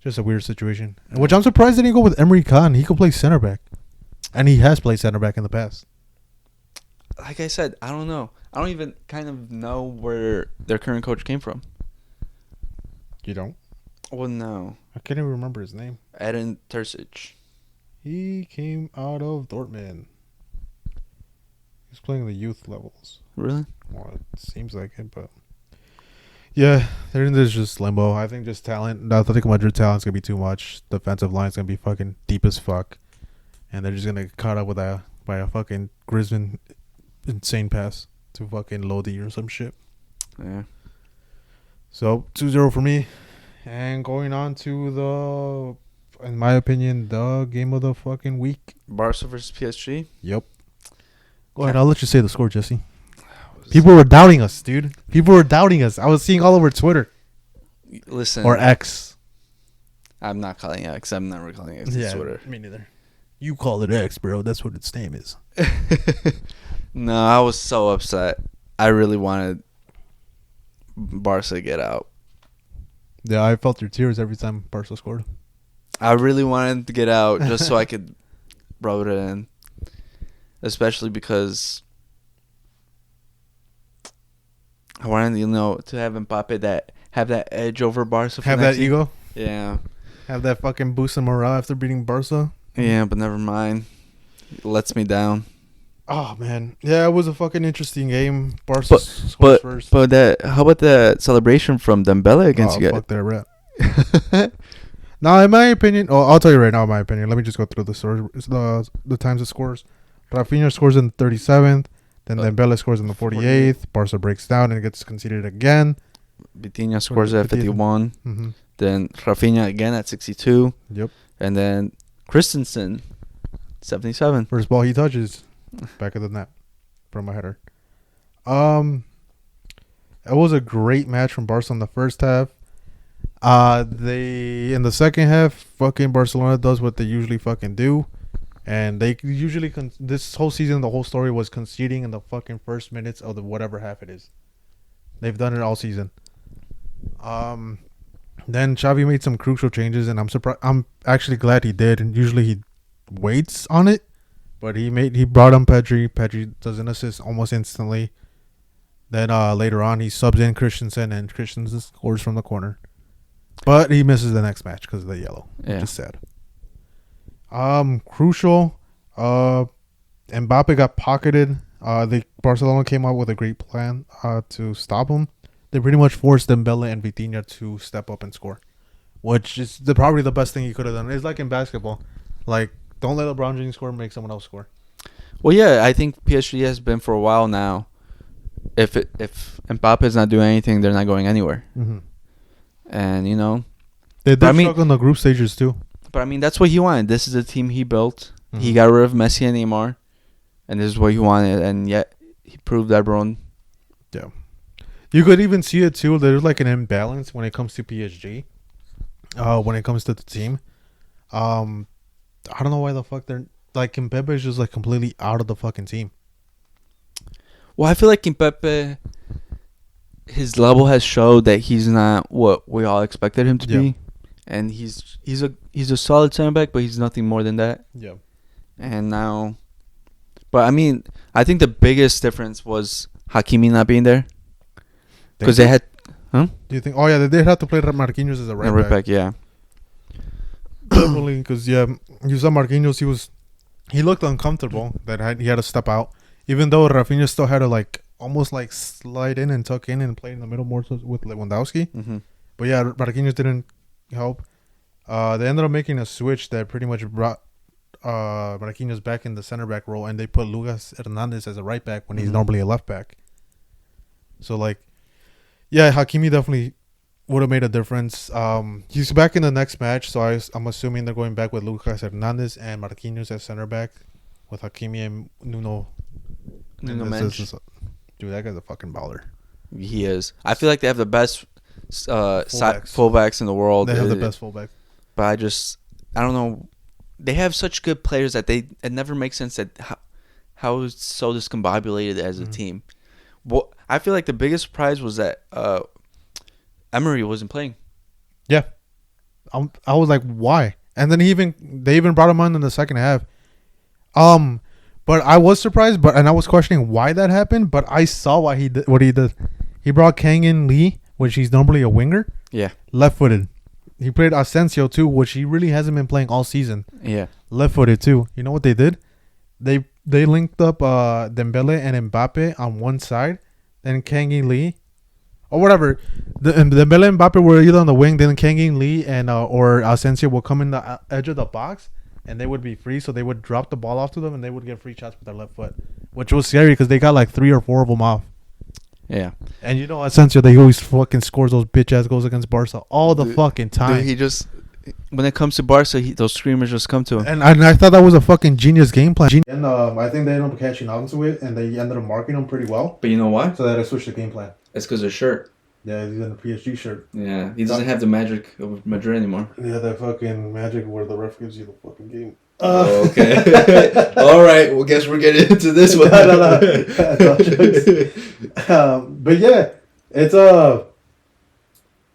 just a weird situation. Which I'm surprised they didn't go with Emre Can. He could play center back, and he has played center back in the past. Like I said, I don't know. I don't even kind of know where their current coach came from. You don't? Well, no. I can't even remember his name. Edin Terzic. He came out of Dortmund. He's playing the youth levels. Really? Well, it seems like it, but yeah, they're in this just limbo. I think just talent. I think Madrid talent's gonna be too much. Defensive line's gonna be fucking deep as fuck, and they're just gonna get caught up by a fucking Griezmann insane pass to fucking Lodi or some shit. Yeah. So 2-0 for me, and going on to the in my opinion, the game of the fucking week. Barca versus PSG. Yep. Go ahead. I'll let you say the score, Jesse. People were doubting us, dude. People were doubting us. I was seeing all over Twitter. Listen. Or X. I'm not calling X. I'm never calling X Twitter. Me neither. You call it X, bro. That's what its name is. No, I was so upset. I really wanted Barca to get out. Yeah, I felt your tears every time Barca scored. I really wanted to get out just so I could rub it in. Especially because I wanted, to have Mbappe have that edge over Barca. Have that ego? Yeah. Have that fucking boost in morale after beating Barca? Yeah, but never mind. It lets me down. Oh, man. Yeah, it was a fucking interesting game. Barca scores first. But how about the celebration from Dembele against you guys? Fuck that rap. Now, in my opinion, I'll tell you right now, my opinion. Let me just go through the times it scores. Rafinha scores in the 37th. Then Dembele scores in the 48th. Barca breaks down and gets conceded again. Vitinha scores at 51. Mm-hmm. Then Rafinha again at 62. Yep. And then Christensen, 77. First ball he touches, back of the net from a header. It was a great match from Barca in the first half. In the second half, fucking Barcelona does what they usually fucking do. And they usually, this whole season, the whole story was conceding in the fucking first minutes of the whatever half it is. They've done it all season. Then Xavi made some crucial changes, and I'm surprised. I'm actually glad he did. And usually he waits on it, but he brought on Pedri. Pedri does an assist almost instantly. Then later on, he subs in Christensen, and Christensen scores from the corner. But he misses the next match because of the yellow, which is sad. Crucial. Mbappe got pocketed. Barcelona came up with a great plan to stop him. They pretty much forced Dembele and Vitinha to step up and score, which is probably the best thing he could have done. It's like in basketball. Like, don't let LeBron James score, make someone else score. Well, yeah, I think PSG has been for a while now. If Mbappe is not doing anything, they're not going anywhere. Mm-hmm. And, they did struggle in the group stages too. But, that's what he wanted. This is the team he built. Mm-hmm. He got rid of Messi and Neymar, and this is what he wanted. And yet, he proved everyone. Yeah. You could even see it too. There's like an imbalance when it comes to PSG. When it comes to the team. I don't know why the fuck they're... Like, Kimpembe is just like completely out of the fucking team. Well, I feel like Kimpembe, his level has showed that he's not what we all expected him to be. And he's a solid center back, but he's nothing more than that. Yeah. And now... But, I think the biggest difference was Hakimi not being there. Because they had... Huh? Do you think... Oh, yeah, they did have to play Marquinhos as a right back. Yeah. Definitely, because, you saw Marquinhos, he looked uncomfortable that he had to step out. Even though Rafinha still had to, almost, slide in and tuck in and play in the middle more with Lewandowski. Mm-hmm. But, yeah, Marquinhos didn't help. They ended up making a switch that pretty much brought Marquinhos back in the center back role, and they put Lucas Hernandez as a right back when he's normally a left back. So, yeah, Hakimi definitely would have made a difference. He's back in the next match, so I'm assuming they're going back with Lucas Hernandez and Marquinhos as center back, with Hakimi and Nuno Mendes. Dude, that guy's a fucking baller. He is. I feel like they have the best fullbacks in the world. They have the best fullback. But I don't know. They have such good players that it never makes sense that how it's so discombobulated as a team. Well, I feel like the biggest surprise was that Emery wasn't playing. Yeah, I was like, why? And then they even brought him on in the second half. But I was surprised, and I was questioning why that happened. But I saw why he did what he did. He brought Kang-in Lee, which he's normally a winger. Yeah, left-footed. He played Asensio too, which he really hasn't been playing all season. Yeah, left-footed too. You know what they did? They linked up Dembele and Mbappe on one side, then Kang-in Lee, or whatever. Dembele and Mbappe were either on the wing, then Kang-in Lee and or Asensio will come in the edge of the box, and they would be free. So they would drop the ball off to them, and they would get free shots with their left foot, which was scary because they got 3 or 4 of them off. Yeah, and Asensio, they always fucking scores those bitch ass goals against Barca all the fucking time. Dude, when it comes to Barca, those screamers just come to him. And I thought that was a fucking genius game plan. And I think they ended up catching on to it, and they ended up marking him pretty well. But you know why? So that I switched the game plan. It's because of shirt. Yeah, he's in the PSG shirt. Yeah, he doesn't have the magic of Madrid anymore. Yeah, that fucking magic where the ref gives you the fucking game. Oh, okay. All right. Well, guess we're getting into this one. No. But yeah,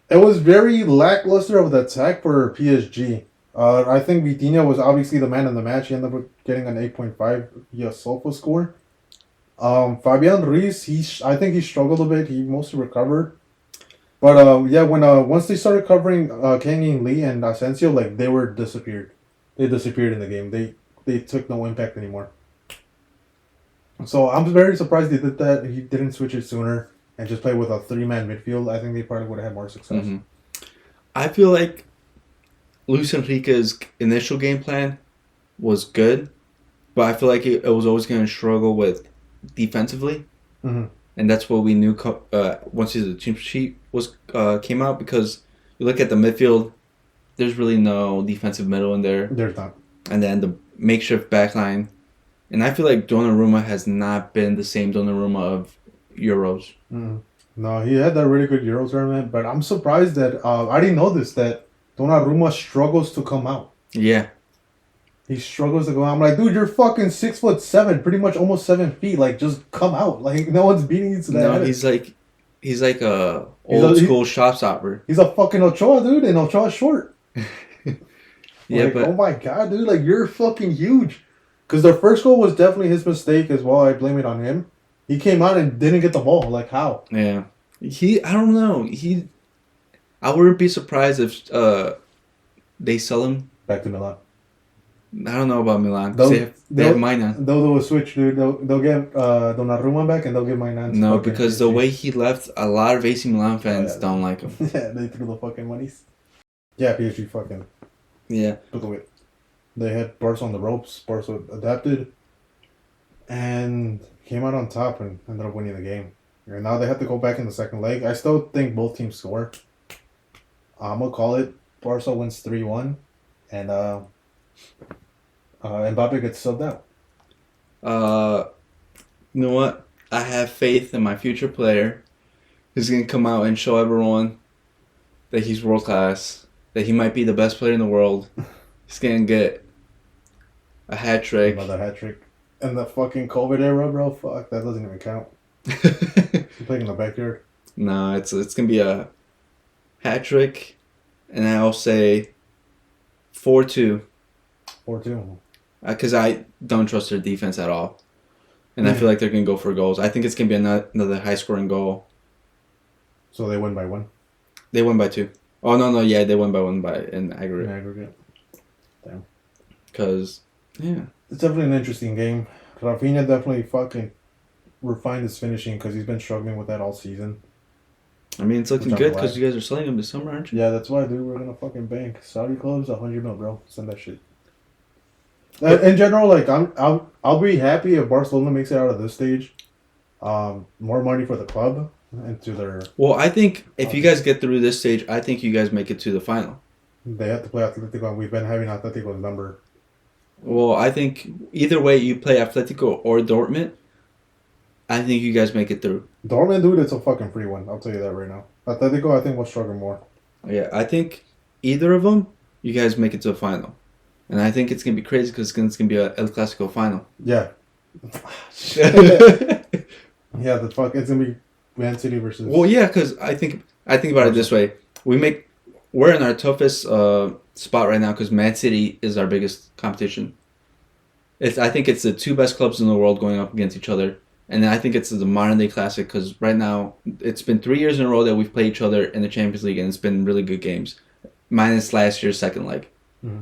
it was very lackluster of the attack for PSG. I think Vitinha was obviously the man in the match. He ended up getting an 8.5 via Sofa score. Fabian Ruiz, I think he struggled a bit. He mostly recovered. But yeah, when once they started covering Kang In Lee and Asensio, like they were disappeared. They disappeared in the game. They took no impact anymore. So I'm very surprised they did that. He didn't switch it sooner and just play with a 3-man midfield. I think they probably would have had more success. Mm-hmm. I feel like Luis Enrique's initial game plan was good, but I feel like it was always going to struggle with defensively. Mm-hmm. And that's what we knew once the team sheet came out, because you look at the midfield, there's really no defensive middle in there. There's not. And then the makeshift backline. And I feel like Donnarumma has not been the same Donnarumma of Euros. Mm. No, he had that really good Euro tournament, but I'm surprised that I didn't know this, that Donnarumma struggles to come out. Yeah. He struggles to go out. I'm like, dude, you're fucking 6'7", pretty much almost 7 feet. Like, just come out. Like, no one's beating you to that. No, he's like a old school shop stopper. He's a fucking Ochoa, dude, and Ochoa's short. Yeah, like, but oh my god, dude, like you're fucking huge. Because their first goal was definitely his mistake as well. I blame it on him. He came out and didn't get the ball. Like how? Yeah, I don't know. I wouldn't be surprised if they sell him Back to Milan. I don't know about Milan. They have Mainan. They'll do a switch, dude. They'll get Donnarumma back and they'll get Mainan. No, because the way he left, a lot of AC Milan fans don't like him. Yeah, they threw the fucking monies. Yeah, PSG fucking. Yeah. Took away. They had Barca on the ropes. Barca adapted. And came out on top and ended up winning the game. And now they have to go back in the second leg. I still think both teams score. I'm going to call it Barca wins 3-1. And Mbappe gets subbed out. You know what? I have faith in my future player. He's going to come out and show everyone that he's world class. That he might be the best player in the world. He's going to get a hat trick. Another hat trick. In the fucking COVID era, bro. Fuck, that doesn't even count. He playing in the backyard. No, it's going to be a hat trick. And I'll say 4-2. 4-2. Because I don't trust their defense at all. And I feel like they're going to go for goals. I think it's going to be another high-scoring goal. So they win by 1? They won by 2. Oh, no, yeah, they won by 1 in aggregate. In aggregate. Damn. Because, yeah. It's definitely an interesting game. Rafinha definitely fucking refined his finishing because he's been struggling with that all season. I mean, it's looking good because you guys are selling him this summer, aren't you? Yeah, that's why, dude. We're going to fucking bank. Saudi clubs, 100 mil, bro. Send that shit. In general, like I'll be happy if Barcelona makes it out of this stage. More money for the club and to their. Well, I think if you guys get through this stage, I think you guys make it to the final. They have to play Atletico, and we've been having Atletico's number. Well, I think either way you play Atletico or Dortmund, I think you guys make it through. Dortmund, dude, it's a fucking free one. I'll tell you that right now. Atletico, I think, will struggle more. Yeah, I think either of them, you guys make it to the final. And I think it's going to be crazy because it's going to be a El Clasico final. Yeah. Yeah, it's going to be Man City versus... Well, yeah, because I think about it this way. We're in our toughest spot right now because Man City is our biggest competition. I think it's the two best clubs in the world going up against each other. And I think it's the modern day classic because right now it's been 3 years in a row that we've played each other in the Champions League and it's been really good games. Minus last year's second leg. Mm-hmm.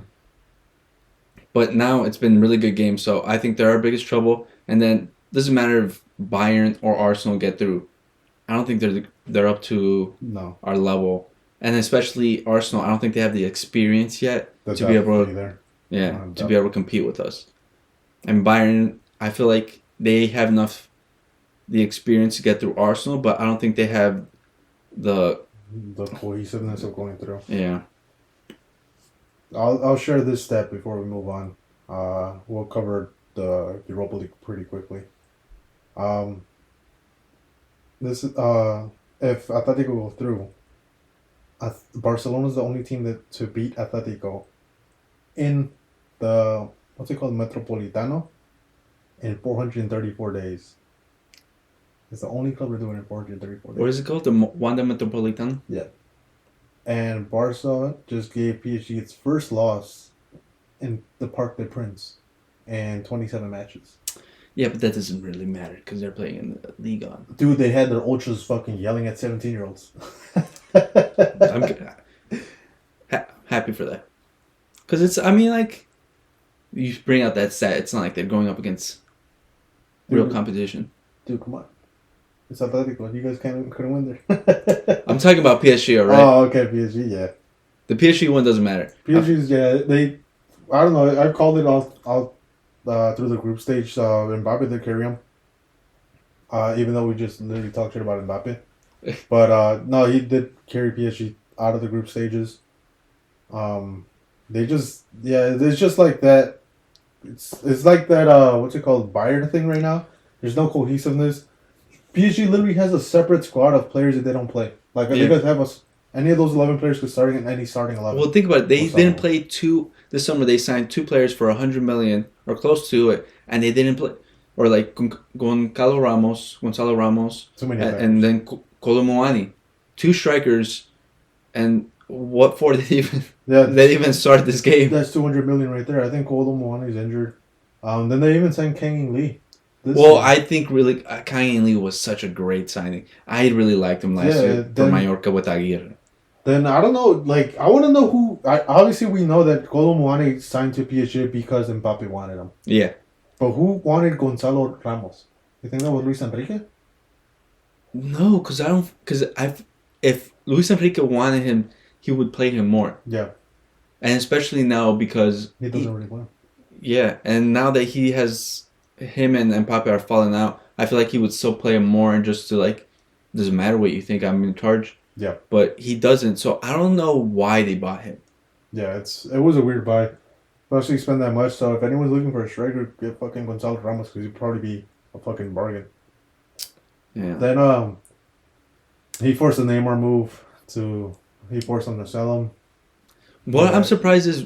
But now it's been really good games, so I think they're our biggest trouble. And then it doesn't matter if Bayern or Arsenal get through. I don't think they're up to our level. And especially Arsenal, I don't think they have the experience yet to be able to be able to compete with us. And Bayern, I feel like they have enough the experience to get through Arsenal, but I don't think they have the cohesiveness of going through. Yeah. I'll share this stat before we move on. We'll cover the Europa League pretty quickly. Um, this if Atletico go through, Barcelona's the only team that to beat Atletico in the what's it called Metropolitano in 434 days. It's the only club we're doing in 434 days. What is it called? The Wanda Metropolitano? Yeah. And Barca just gave PSG its first loss in the Parc des Princes in 27 matches. Yeah, but that doesn't really matter because they're playing in the League On. Dude, they had their ultras fucking yelling at 17-year-olds. I'm happy for that. Because it's, I mean, like, you bring out that stat, it's not like they're going up against real competition. Dude, come on. It's Atletico. You guys couldn't win there. I'm talking about PSG, alright? Oh, okay, PSG, yeah. The PSG one doesn't matter. PSG's, yeah, I don't know, I called it out through the group stage. Mbappe did carry him. Even though we just literally talked shit about Mbappe. But, no, he did carry PSG out of the group stages. They just, yeah, it's just like that. It's like that, what's it called, Bayern thing right now. There's no cohesiveness. PSG literally has a separate squad of players that they don't play. Like, if you guys have any of those 11 players could start in any starting 11. Well, think about it. They didn't play this summer. They signed 2 players for 100 million or close to it, and they didn't play. Or like Gonzalo Ramos, Too many and then Kolo Muani. 2 strikers, and what for they even start this game? That's 200 million right there. I think Kolo Muani's injured. Then they even signed Kang Lee. I think really Kang Lee was such a great signing. I really liked him last year for Mallorca with Aguirre. Then I don't know. Like, I want to know who. Obviously, we know that Kolo Muani signed to PSG because Mbappe wanted him. Yeah. But who wanted Gonzalo Ramos? You think that was Luis Enrique? No, if Luis Enrique wanted him, he would play him more. Yeah. And especially now because he doesn't really play. Yeah, and now that him and Mbappe are falling out, I feel like he would still play him more and just to like, doesn't matter what you think, I'm in charge. Yeah. But he doesn't, so I don't know why they bought him. Yeah, it was a weird buy. Especially spend that much, so if anyone's looking for a striker, get fucking Gonzalo Ramos because he'd probably be a fucking bargain. Yeah. Then he forced the Neymar move he forced him to sell him. What I'm surprised is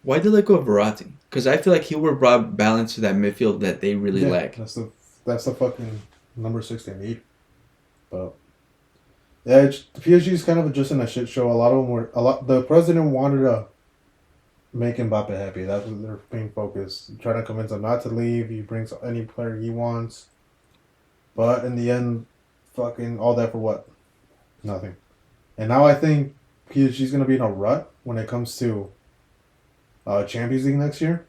why did they let go of Verratti? Because I feel like he would brought balance to that midfield that they really lack. That's the fucking number 6 they need. But yeah, PSG is kind of just in a shit show. A lot of them the president wanted to make Mbappe happy. That was their main focus. Trying to convince him not to leave. He brings any player he wants. But in the end, fucking all that for what? Nothing. And now I think PSG's going to be in a rut when it comes to Champions League next year.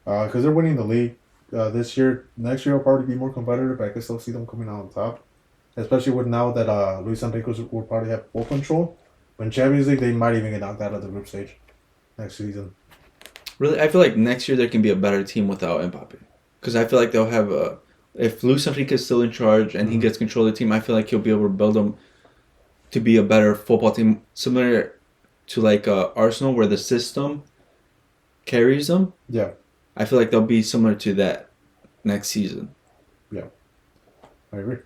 Because they're winning the league this year. Next year will probably be more competitive, but I can still see them coming out on top. Especially with now that Luis Enrique will probably have full control. When Champions League, they might even get knocked out of the group stage next season. Really, I feel like next year there can be a better team without Mbappe. Because I feel like they'll have if Luis Enrique is still in charge and he gets control of the team, I feel like he'll be able to build them to be a better football team, similar to like Arsenal, where the system carries them. Yeah. I feel like they'll be similar to that next season. Yeah. I agree.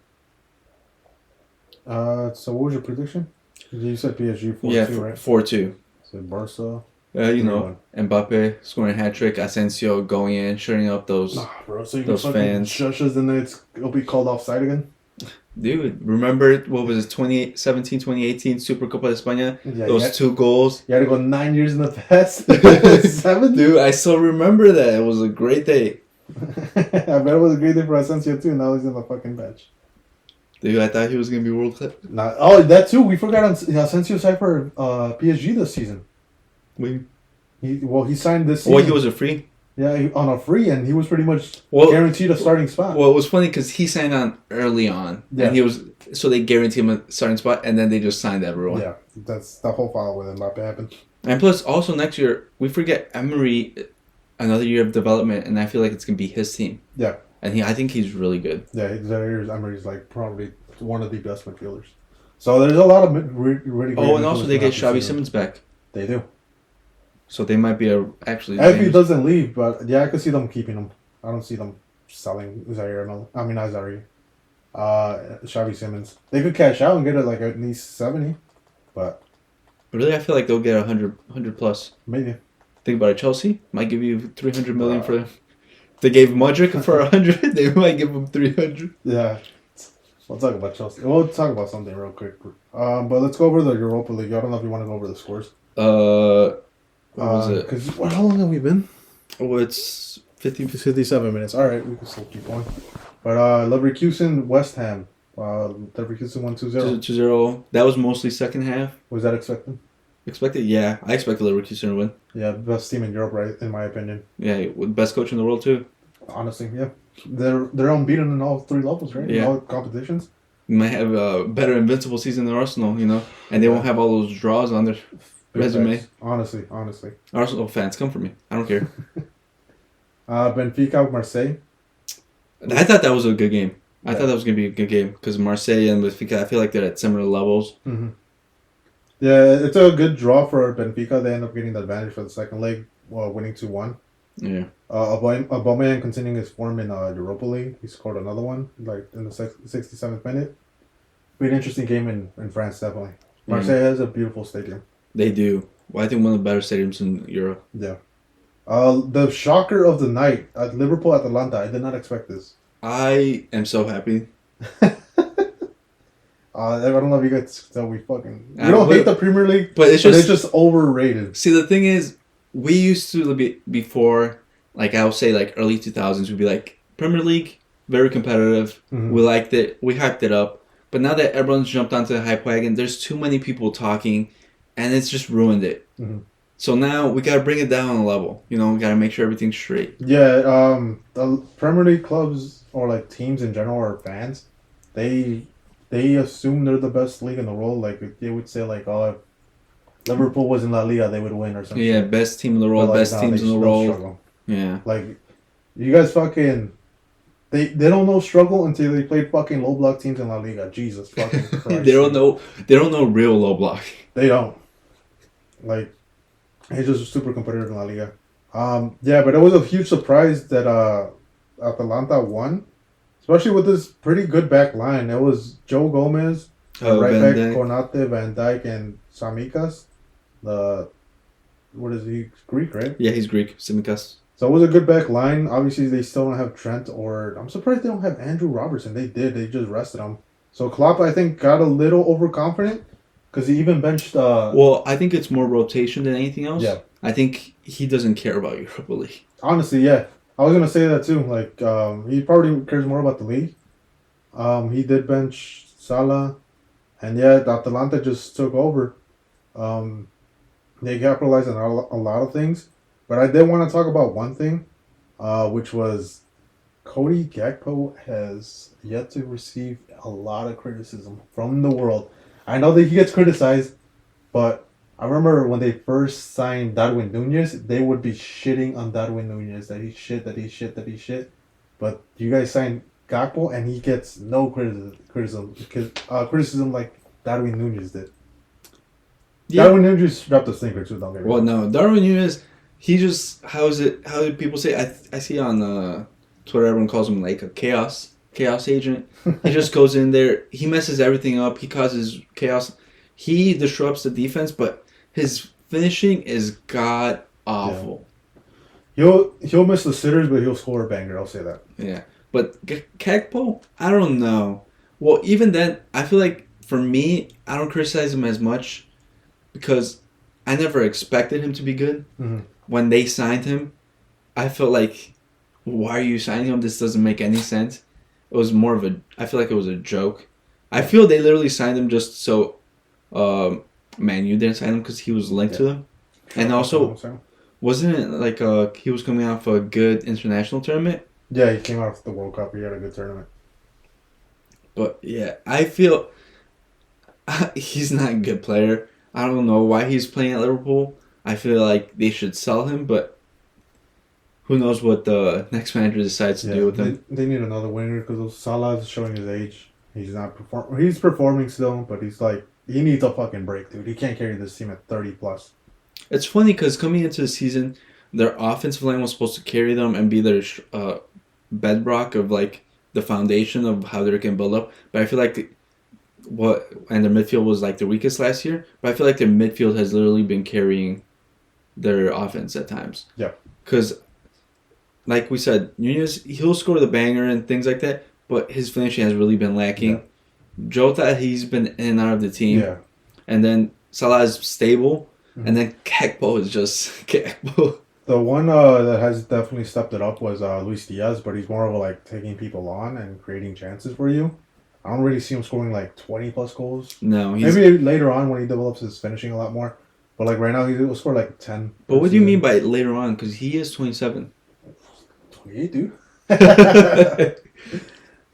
So what was your prediction? You said PSG 4-2, right? 4-2. So Barca. Mbappe scoring a hat trick, Asensio going in, shutting up those bro, so those fans. Shush us, and then it'll be called offside again. Dude, remember what was it, 2017, 2018 Supercopa de España? Yeah, those 2 goals. You had to go 9 years in the past. 7? Dude, I still remember that. It was a great day. I bet it was a great day for Asensio too. Now he's in the fucking bench. Dude, I thought he was gonna be World Cup. That too. We forgot Asensio signed for PSG this season. He signed this season. Well, he was a free. Yeah, on a free, and he was pretty much guaranteed a starting spot. Well, it was funny because he signed on early on, and so they guaranteed him a starting spot, and then they just signed everyone. Yeah, that's the whole file with Mbappe happened. And plus, also next year we forget Emery, another year of development, and I feel like it's gonna be his team. Yeah, and I think he's really good. Yeah, Emery's like probably one of the best midfielders. So there's a lot of really. Oh, and also they get Xavi Simons back. They do. So they might be actually. If he dangerous. doesn't leave, but yeah, I could see them keeping him. I don't see them selling Zaire. No, I mean not Zaire. Xavi Simmons. They could cash out and get it like at least 70, but Really, I feel like they'll get 100 plus. maybe. Think about it. Chelsea might give you 300 million for. If they gave Modric for 100, they might give him 300. Yeah. We'll talk about Chelsea. We'll talk about something real quick. But let's go over the Europa League. I don't know if you want to go over the scores. What was it? Because how long have we been? Oh, it's 50. 57 minutes. All right, we can still keep going. But Leverkusen, West Ham. Leverkusen won 2-0. 2-0. That was mostly second half. Was that expected? Expected? Yeah, I expected Leverkusen to win. Yeah, best team in Europe, right? In my opinion. Yeah, with best coach in the world too. Honestly, yeah. They're unbeaten in all three levels, right? Yeah. In all competitions. You might have a better invincible season than Arsenal, and they won't have all those draws on their Big resume. facts. Honestly. Arsenal fans, come for me. I don't care. Benfica, Marseille. I thought that was a good game. I thought that was going to be a good game because Marseille and Benfica, I feel like they're at similar levels. Mm-hmm. Yeah, it's a good draw for Benfica. They end up getting the advantage for the second leg, winning 2-1. Yeah. Aubameyang continuing his form in Europa League. He scored another one, like in the 67th minute. Be an interesting game in France, definitely. Marseille has a beautiful stadium. They do. Well, I think one of the better stadiums in Europe. Yeah. The shocker of the night at Liverpool Atalanta. I did not expect this. I am so happy. I don't know if you guys tell we don't hate the Premier League, but it's just overrated. See, the thing is, we used to be before, like I would say, like early 2000s, we'd be like Premier League, very competitive. Mm-hmm. We liked it, we hyped it up. But now that everyone's jumped onto the hype wagon, there's too many people talking, and it's just ruined it. Mm-hmm. So now we gotta bring it down a level. We gotta make sure everything's straight. Yeah, the Premier League clubs or like teams in general or fans, they assume they're the best league in the world. Like they would say like, oh, if Liverpool was in La Liga, they would win or something. Yeah, best team in the world, best teams in the world. Struggle. Yeah. Like you guys fucking they don't know struggle until they played fucking low block teams in La Liga. Jesus fucking Christ. They don't know real low block. They don't. Like he's just super competitive in La Liga. Yeah, but it was a huge surprise that Atalanta won. Especially with this pretty good back line. It was Joe Gomez, right back, Konate, Van Dijk, and Samikas. What is he? Greek, right? Yeah, he's Greek. Simikas. So it was a good back line. Obviously, they still don't have Trent or... I'm surprised they don't have Andrew Robertson. They did. They just rested him. So Klopp, I think, got a little overconfident because he even benched... Well, I think it's more rotation than anything else. Yeah. I think he doesn't care about Europa League. Honestly, yeah. I was going to say that too. Like, he probably cares more about the league. He did bench Salah. And yeah, Atalanta just took over. They capitalized on a lot of things. But I did want to talk about one thing, which was Cody Gakpo has yet to receive a lot of criticism from the world. I know that he gets criticized, but I remember when they first signed Darwin Nunez, they would be shitting on Darwin Nunez, that he shit. But you guys signed Gakpo, and he gets no criticism like Darwin Nunez did. Yeah. Darwin Nunez dropped a stinker too, don't get me wrong. Well, no, Darwin Nunez, he just, how do people say, I see on Twitter, everyone calls him like a chaos agent. He just goes in there, he messes everything up, he causes chaos. He disrupts the defense, but his finishing is god awful. Yeah. He'll miss the sitters, but he'll score a banger, I'll say that. Yeah. But Gakpo, I don't know. Well, even then, I feel like for me, I don't criticize him as much because I never expected him to be good. Mm-hmm. When they signed him, I felt like, why are you signing him? This doesn't make any sense. It was more of I feel like it was a joke. I feel they literally signed him just so Man U didn't sign him because he was linked to them. And also, wasn't it like he was coming off a good international tournament? Yeah, he came out of the World Cup. He had a good tournament. But yeah, I feel he's not a good player. I don't know why he's playing at Liverpool. I feel like they should sell him, but who knows what the next manager decides to do with him. They need another winger because Salah is showing his age. He's not performing. He's performing still, but he's like, he needs a fucking break, dude. He can't carry this team at 30 plus. It's funny because coming into the season, their offensive line was supposed to carry them and be their bedrock of like the foundation of how they can build up. But I feel like their midfield was like the weakest last year. But I feel like their midfield has literally been carrying their offense at times. Yeah. Because, like we said, Nunez, he'll score the banger and things like that, but his finishing has really been lacking. Yeah. Jota, he's been in and out of the team. Yeah. And then Salah is stable. And then Kekpo is just Kekpo. The one that has definitely stepped it up was Luis Diaz, but he's more of a, like taking people on and creating chances for you. I don't really see him scoring like 20 plus goals. No, maybe later on when he develops his finishing a lot more. But like right now, he will score like 10. But what do you mean by later on? Because he is 27. 28, dude.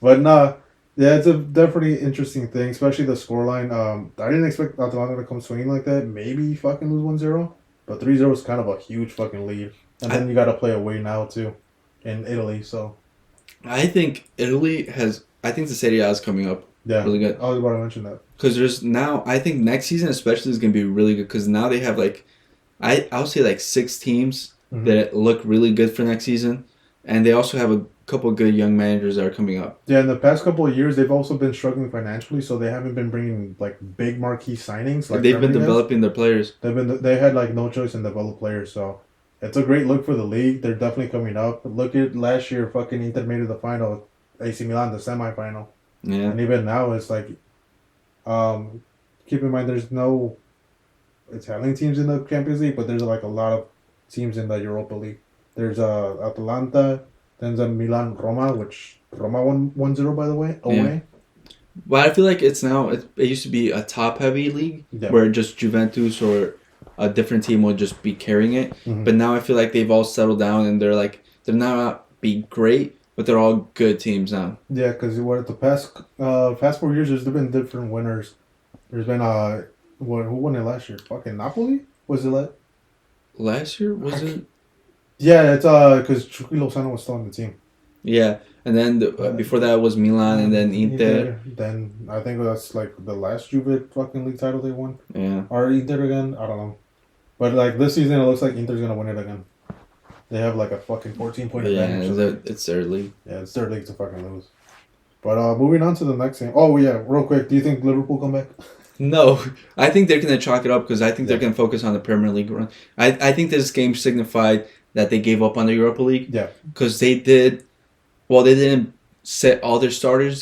But no, yeah, it's a definitely interesting thing, especially the scoreline. I didn't expect Atalanta to come swinging like that. Maybe fucking lose 1-0. But 3-0 is kind of a huge fucking lead. And then you got to play away now, too, in Italy, so. I think Italy has... I think the Serie A is coming up really good. I was about to mention that. Because there's now... I think next season especially is going to be really good. Because now they have like... I'll say like 6 teams that look really good for next season. And they also have a couple of good young managers that are coming up. Yeah, in the past couple of years, they've also been struggling financially, so they haven't been bringing like big marquee signings. Like they've been developing their players. They had like no choice in develop players, so it's a great look for the league. They're definitely coming up. Look at last year, fucking Inter made it the final, AC Milan the semifinal. Yeah, and even now it's like, keep in mind there's no Italian teams in the Champions League, but there's like a lot of teams in the Europa League. There's Atalanta. Then the Milan Roma, which Roma won 1-0 by the way, away. Yeah. But I feel like it's now, it used to be a top heavy league where just Juventus or a different team would just be carrying it. But now I feel like they've all settled down and they're not be great, but they're all good teams now. Yeah, because the past 4 years, there's been different winners. There's been who won it last year? Fucking Napoli? Was it last year? Was it? Yeah, it's because Chucky Lozano was still on the team. Yeah, and then before that was Milan, and then Inter. Then I think that's like the last Juve fucking league title they won. Yeah. Or Inter again? I don't know. But like this season, it looks like Inter's gonna win it again. They have like a fucking 14-point advantage. Yeah, it's their league. Yeah, it's their league to fucking lose. But moving on to the next game. Oh yeah, real quick. Do you think Liverpool come back? No, I think they're gonna chalk it up because I think they're gonna focus on the Premier League run. I think this game signified that they gave up on the Europa League. Yeah. Because they didn't set all their starters.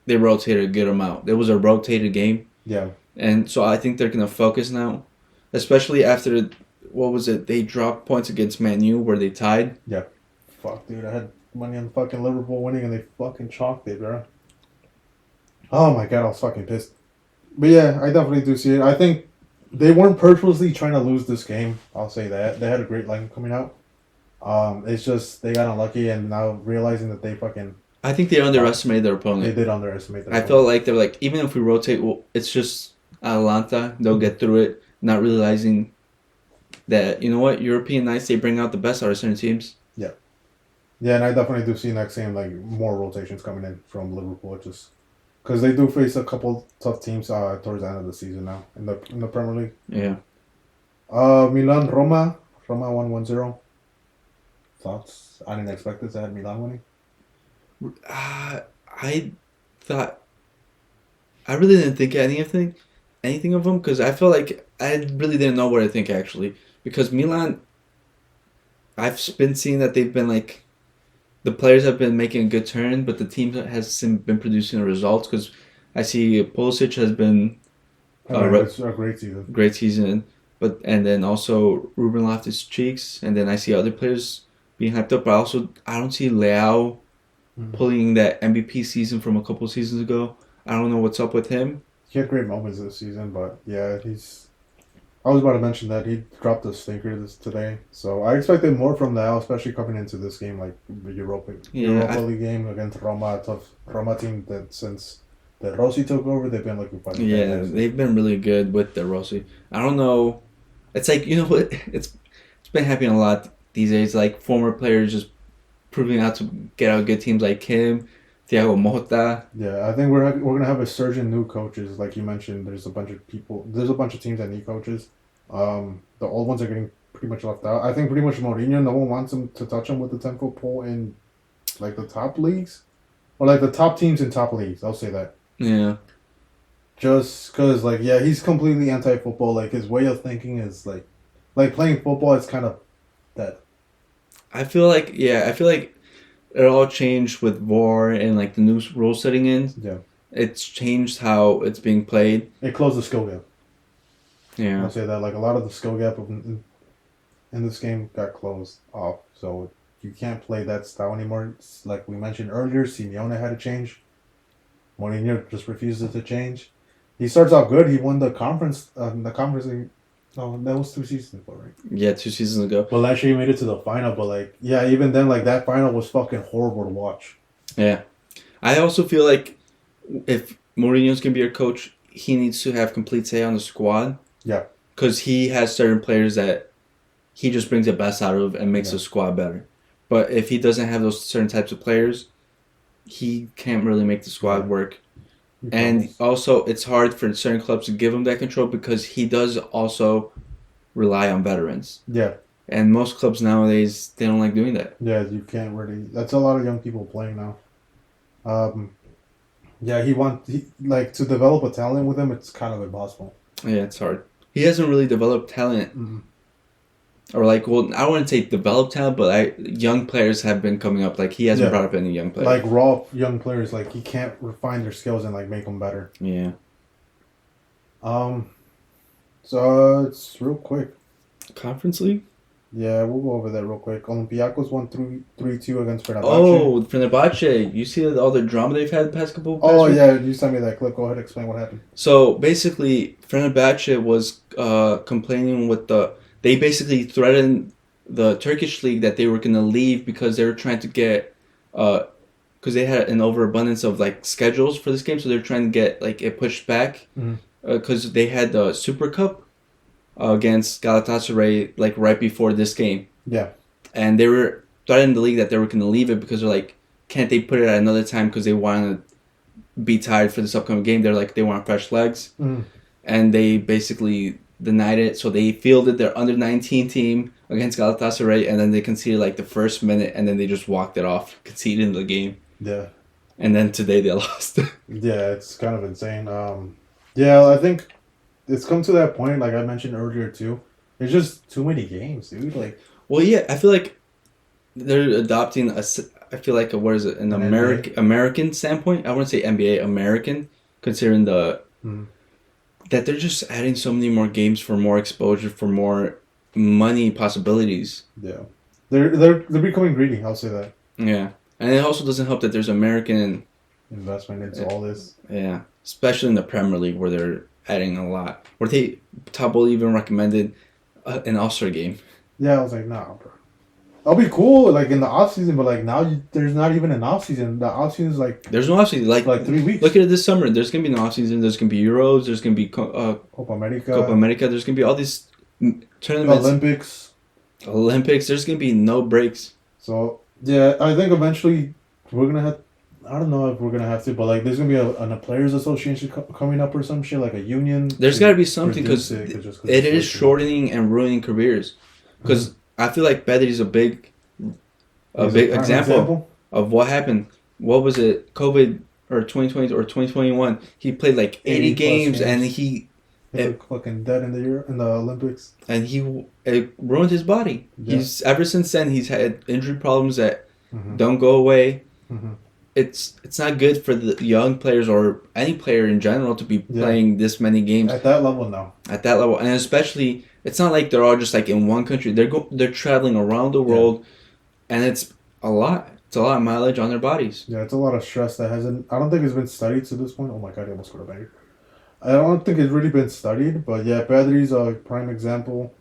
They rotated a good amount. It was a rotated game. Yeah. And so I think they're going to focus now. Especially after, what was it? They dropped points against Man U where they tied. Yeah. Fuck, dude. I had money on fucking Liverpool winning and they fucking chalked it, bro. Oh my god, I was fucking pissed. But yeah, I definitely do see it. I think they weren't purposely trying to lose this game. I'll say that. They had a great line coming out. It's just they got unlucky and now realizing that they fucking... I think they underestimated their opponent. They did underestimate their opponent. I felt like they're like, even if we rotate, well, it's just Atalanta. They'll get through it, not realizing that, you know what, European nights, they bring out the best out of certain teams. Yeah. Yeah, and I definitely do see next game like more rotations coming in from Liverpool, just because they do face a couple tough teams towards the end of the season now in the Premier League. Yeah. Milan Roma won 1-0. Thoughts? I didn't expect this. I had Milan winning. I thought I really didn't think anything of them because I felt like I really didn't know what to think actually because Milan. I've been seeing that they've been like. The players have been making a good turn, but the team has been producing the results because I see Pulisic has been It's a great season. Great season, and then also Ruben Loftus-Cheeks, and then I see other players being hyped up. But I don't see Leao pulling that MVP season from a couple seasons ago. I don't know what's up with him. He had great moments this season, but yeah, I was about to mention that he dropped a stinker today, so I expected more from Leao, especially coming into this game, like the Europa League game against Roma, a tough Roma team that since the Rossi took over, they've been looking for. Yeah, they've been really good with the Rossi. I don't know. It's like, you know what? It's been happening a lot these days. Like former players just proving out to get out good teams like him, Thiago Motta. Yeah, I think we're gonna have a surge in new coaches, like you mentioned. There's a bunch of teams that need coaches. the old ones are getting pretty much left out. I think pretty much Mourinho, no one wants him to touch him with the 10-foot pole in like the top leagues or like the top teams in top leagues. I'll say that. Yeah. Just because, like, yeah, he's completely anti-football. Like, his way of thinking is like playing football is kind of dead. I feel like it all changed with VAR and like the new rules setting in. Yeah, It's changed how it's being played. it closed the skill gap. Yeah. I'll say that. Like, a lot of the skill gap in this game got closed off. So you can't play that style anymore. It's like we mentioned earlier, Simeone had to change. Mourinho just refuses to change. He starts out good. He won the conference. No, that was 2 seasons ago, right? Yeah, 2 seasons ago. But last year he made it to the final. But like, yeah, even then, like that final was fucking horrible to watch. Yeah. I also feel like if Mourinho's going to be your coach, he needs to have complete say on the squad. Yeah. Because he has certain players that he just brings the best out of and makes the squad better. But if he doesn't have those certain types of players, he can't really make the squad work. And also, it's hard for certain clubs to give him that control because he does also rely on veterans. Yeah. And most clubs nowadays, they don't like doing that. Yeah, you can't really. That's a lot of young people playing now. Yeah, like to develop a talent with him. It's kind of impossible. Yeah, it's hard. He hasn't really developed talent. Mm-hmm. Or like, well, I wouldn't say developed talent, but young players have been coming up. Like, he hasn't brought up any young players. Like raw young players, like he can't refine their skills and like make them better. Yeah. So it's real quick. Conference League? Yeah, we'll go over that real quick. Olympiacos won 3-2 against Fenerbahce. Oh, Fenerbahce. You see all the drama they've had the past couple Oh, yeah, you sent me that clip. Go ahead and explain what happened. So, basically, Fenerbahce was complaining with they basically threatened the Turkish league that they were going to leave because they were trying to get... because they had an overabundance of, like, schedules for this game, so they were trying to get, like, it pushed back. Because they had the Super Cup against Galatasaray like right before this game. Yeah. And they were threatening the league that they were going to leave it because they're like, can't they put it at another time because they want to be tired for this upcoming game. They're like, they want fresh legs. And they basically denied it. So they fielded their under-19 team against Galatasaray and then they conceded like the first minute and then they just walked it off, conceding the game. Yeah. And then today they lost. Yeah, it's kind of insane. Yeah, I think it's come to that point, like I mentioned earlier too. There's just too many games, dude. Like, well, yeah, I feel like they're adopting I feel like what is it? An American standpoint. I wouldn't say NBA American, considering that they're just adding so many more games for more exposure, for more money possibilities. Yeah, they're becoming greedy. I'll say that. Yeah, and it also doesn't help that there's American investment into all this. Yeah, especially in the Premier League where they're adding a lot. Where Top Bowl even recommended an All-Star game. Yeah, I was like, nah, bro. That'll be cool, like in the off season, but like now there's not even an off season. The off season is like there's no off season. Like 3 weeks. Look at it this summer. There's gonna be no off season. There's gonna be Euros. There's gonna be Copa America. There's gonna be all these tournaments. Olympics. There's gonna be no breaks. So yeah, I think eventually we're gonna have. I don't know if we're gonna have to, but like, there's gonna be a players' association coming up or some shit, like a union. There's got to be something because it is shortening and ruining careers. Because I feel like Bedri's a big example of what happened. What was it? COVID or 2020 or 2021? He played like 80 games and he fucking dead in the Olympics. And it ruined his body. Yeah. He's ever since then he's had injury problems that don't go away. It's not good for the young players or any player in general to be playing this many games at that level now. At that level, and especially it's not like they're all just like in one country. They're traveling around the world, and it's a lot. It's a lot of mileage on their bodies. Yeah, it's a lot of stress that hasn't. I don't think it's been studied to this point. Oh my god, I almost got a banger. I don't think it's really been studied, but yeah, Pedri's a prime example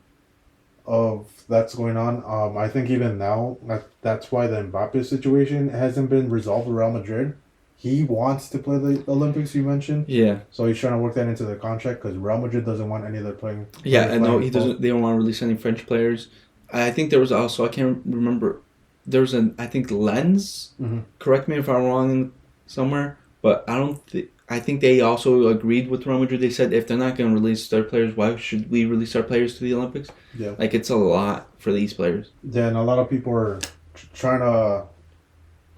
of that's going on. I think even now, that's why the Mbappe situation hasn't been resolved with Real Madrid. He wants to play the Olympics, you mentioned. Yeah. So he's trying to work that into the contract because Real Madrid doesn't want any other playing. Yeah, and no, he doesn't. They don't want to release any French players. I think there was also, I can't remember, there was I think Lens. Correct me if I'm wrong somewhere, but I don't think, I think they also agreed with Real Madrid. They said if they're not going to release their players, why should we release our players to the Olympics? Yeah. Like, it's a lot for these players. Yeah, and a lot of people are trying to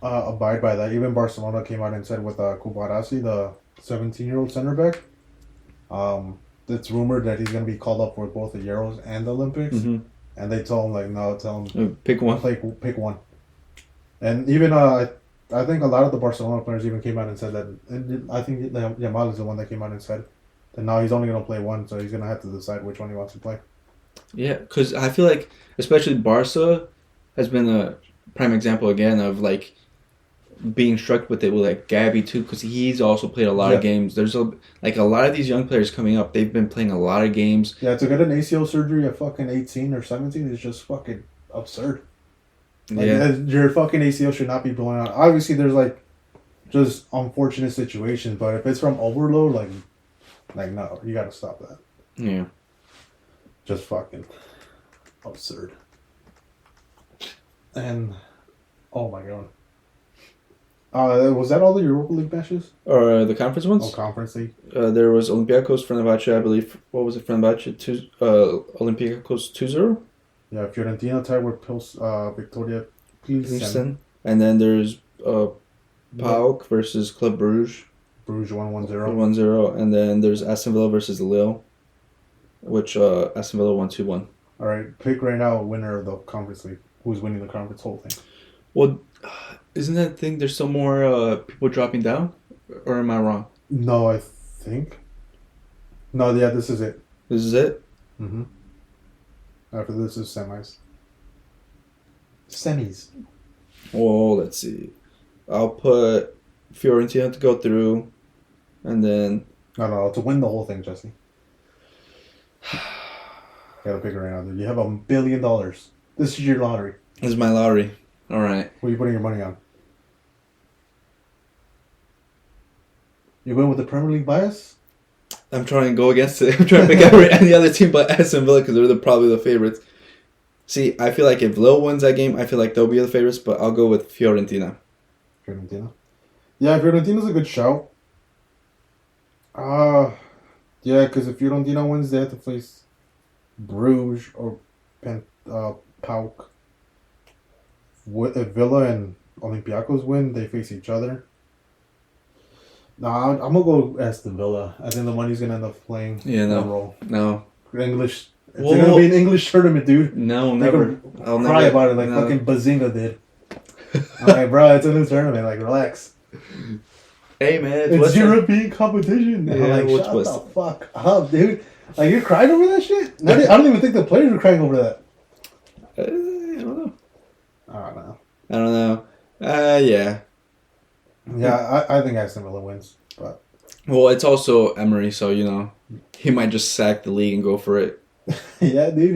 abide by that. Even Barcelona came out and said with Kubarasi, the 17-year-old center back, it's rumored that he's going to be called up for both the Euros and the Olympics. Mm-hmm. And they told him, like, no, tell him Pick one. pick one. And even I think a lot of the Barcelona players even came out and said that. And I think Yamal is the one that came out and said that now he's only going to play one, so he's going to have to decide which one he wants to play. Yeah, because I feel like, especially Barca has been a prime example again of like being struck with it with like Gabby too, because he's also played a lot of games. There's a lot of these young players coming up. They've been playing a lot of games. Yeah, to get an ACL surgery at fucking 18 or 17 is just fucking absurd. Like, your fucking ACL should not be blowing out. Obviously, there's like just unfortunate situations, but if it's from overload, like no, you gotta stop that. Yeah. Just fucking absurd. And oh my god. Was that all the Europa League matches? Or the conference ones? Oh, Conference League. There was Olympiacos, Fenerbahce, I believe. What was it? Fenerbahce, Olympiacos 2-0? Yeah, Fiorentina tied with Victoria Pilsen. And then there's PAOK versus Club Bruges. Bruges 1-0. 1-0. And then there's Aston Villa versus Lille, which Aston Villa won 2-1. All right, pick right now a winner of the Conference League. Who's winning the conference whole thing? Well, isn't that the thing? There's some more people dropping down? Or am I wrong? No, I think. No, yeah, this is it. This is it? Mm-hmm. After this is semis. Semis. Well, let's see. I'll put Fiorentina to go through, and then... No, to win the whole thing, Jesse. Gotta pick it right now, dude. You have $1 billion. This is your lottery. This is my lottery. All right. What are you putting your money on? You going with the Premier League bias? I'm trying to go against it. I'm trying to pick any other team but Aston Villa because they're probably the favorites. See, I feel like if Lille wins that game, I feel like they'll be the favorites, but I'll go with Fiorentina. Fiorentina? Yeah, Fiorentina's a good shout. Yeah, because if Fiorentina wins, they have to face Bruges or PAOK. If Villa and Olympiacos win, they face each other. Nah, I'm gonna go Aston Villa. I think the money's gonna end up playing that role. No. English. It's gonna be an English tournament, dude. No, never. I'll cry about it like fucking Bazinga did. Alright, bro, it's a new tournament. Like, relax. Hey, man, it's European competition. Yeah, like, shut the fuck up, dude. Like, you're crying over that shit? I don't even think the players are crying over that. I don't know. I don't know. Yeah. Yeah, I think Aston Villa wins, but well, it's also Emery, so he might just sack the league and go for it. Yeah, dude,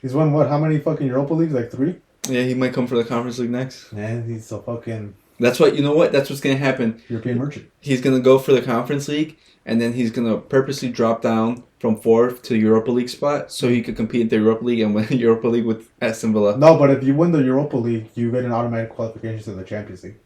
he's won what? How many fucking Europa Leagues? Like 3? Yeah, he might come for the Conference League next. Man, he's so fucking. That's what That's what's gonna happen. European merchant. He's gonna go for the Conference League, and then he's gonna purposely drop down from 4th to the Europa League spot so he could compete in the Europa League and win the Europa League with Aston Villa. No, but if you win the Europa League, you get an automatic qualification to the Champions League.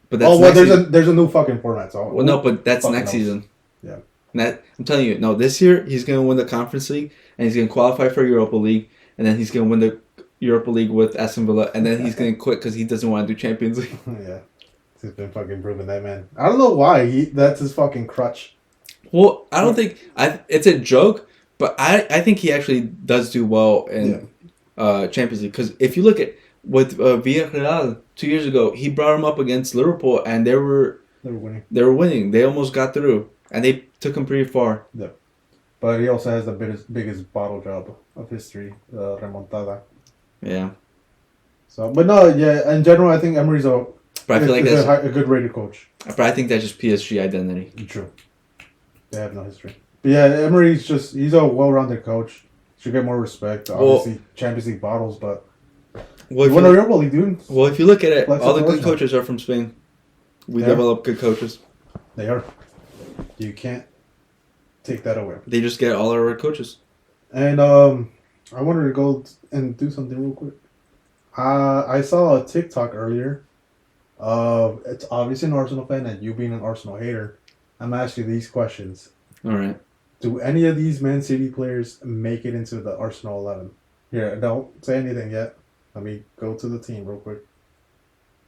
But that's there's a new fucking format. So no, but that's next season. Yeah. I'm telling you, no. This year he's gonna win the Conference League and he's gonna qualify for Europa League, and then he's gonna win the Europa League with Aston Villa, and then he's gonna quit because he doesn't want to do Champions League. Yeah, he's been fucking proving that, man. I don't know why that's his fucking crutch. Well, I don't think it's a joke, but I think he actually does do well in Champions League because if you look at with Villarreal 2 years ago, he brought him up against Liverpool, and they were winning. They were winning. They almost got through, and they took him pretty far. Yeah, but he also has the biggest bottle job of history, remontada. Yeah. So, but no, yeah. In general, I think Emery's a good rated coach. But I think that's just PSG identity. True. They have no history. But yeah, Emery's he's a well-rounded coach. Should get more respect. Obviously, Champions League bottles, but. Well, won a Europa League, dude. Well, if you look at it, all the good coaches are from Spain. We develop good coaches. They are. You can't take that away. They just get all our coaches. And I wanted to go and do something real quick. I saw a TikTok earlier. It's obviously an Arsenal fan, and you being an Arsenal hater, I'm asking you these questions. All right. Do any of these Man City players make it into the Arsenal 11? Here, don't say anything yet. Let me go to the team real quick.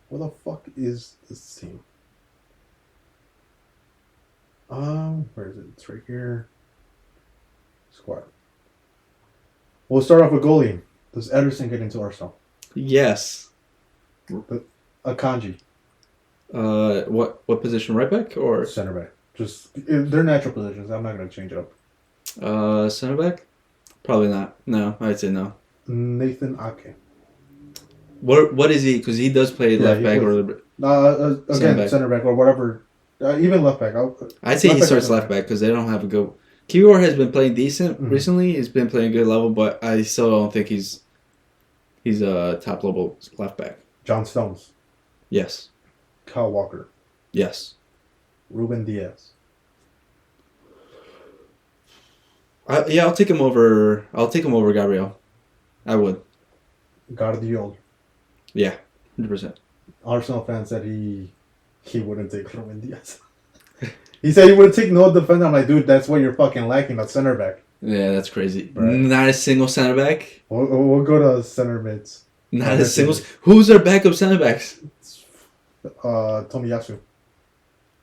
What the fuck is this team? Where is it? It's right here. Squad. We'll start off with goalie. Does Ederson get into Arsenal? Yes. Akanji, What position? Right back or center back. Just they're natural positions. I'm not gonna change it up. center back? Probably not. No, I'd say no. Nathan Ake. What is he? Because he does play Yeah, left he back plays- or Again, center back or whatever. Even left back. I'd say Left he back starts or left back because they don't have a good. Kiwior has been playing decent Mhm. recently. He's been playing a good level, but I still don't think he's a top level left back. John Stones, Yes, Kyle Walker, yes. Ruben Diaz. I'll take him over. I'll take him over Gabriel. I would. Guardiola. Yeah, 100%. Arsenal fan said he wouldn't take Ruben Diaz. He said he would take no defender. I'm like, dude, that's what you're fucking lacking at center back. Yeah, that's crazy. Right. Not a single center back. We'll go to center mids. Not Oh, a single. Who's their backup center backs? Tomiyasu.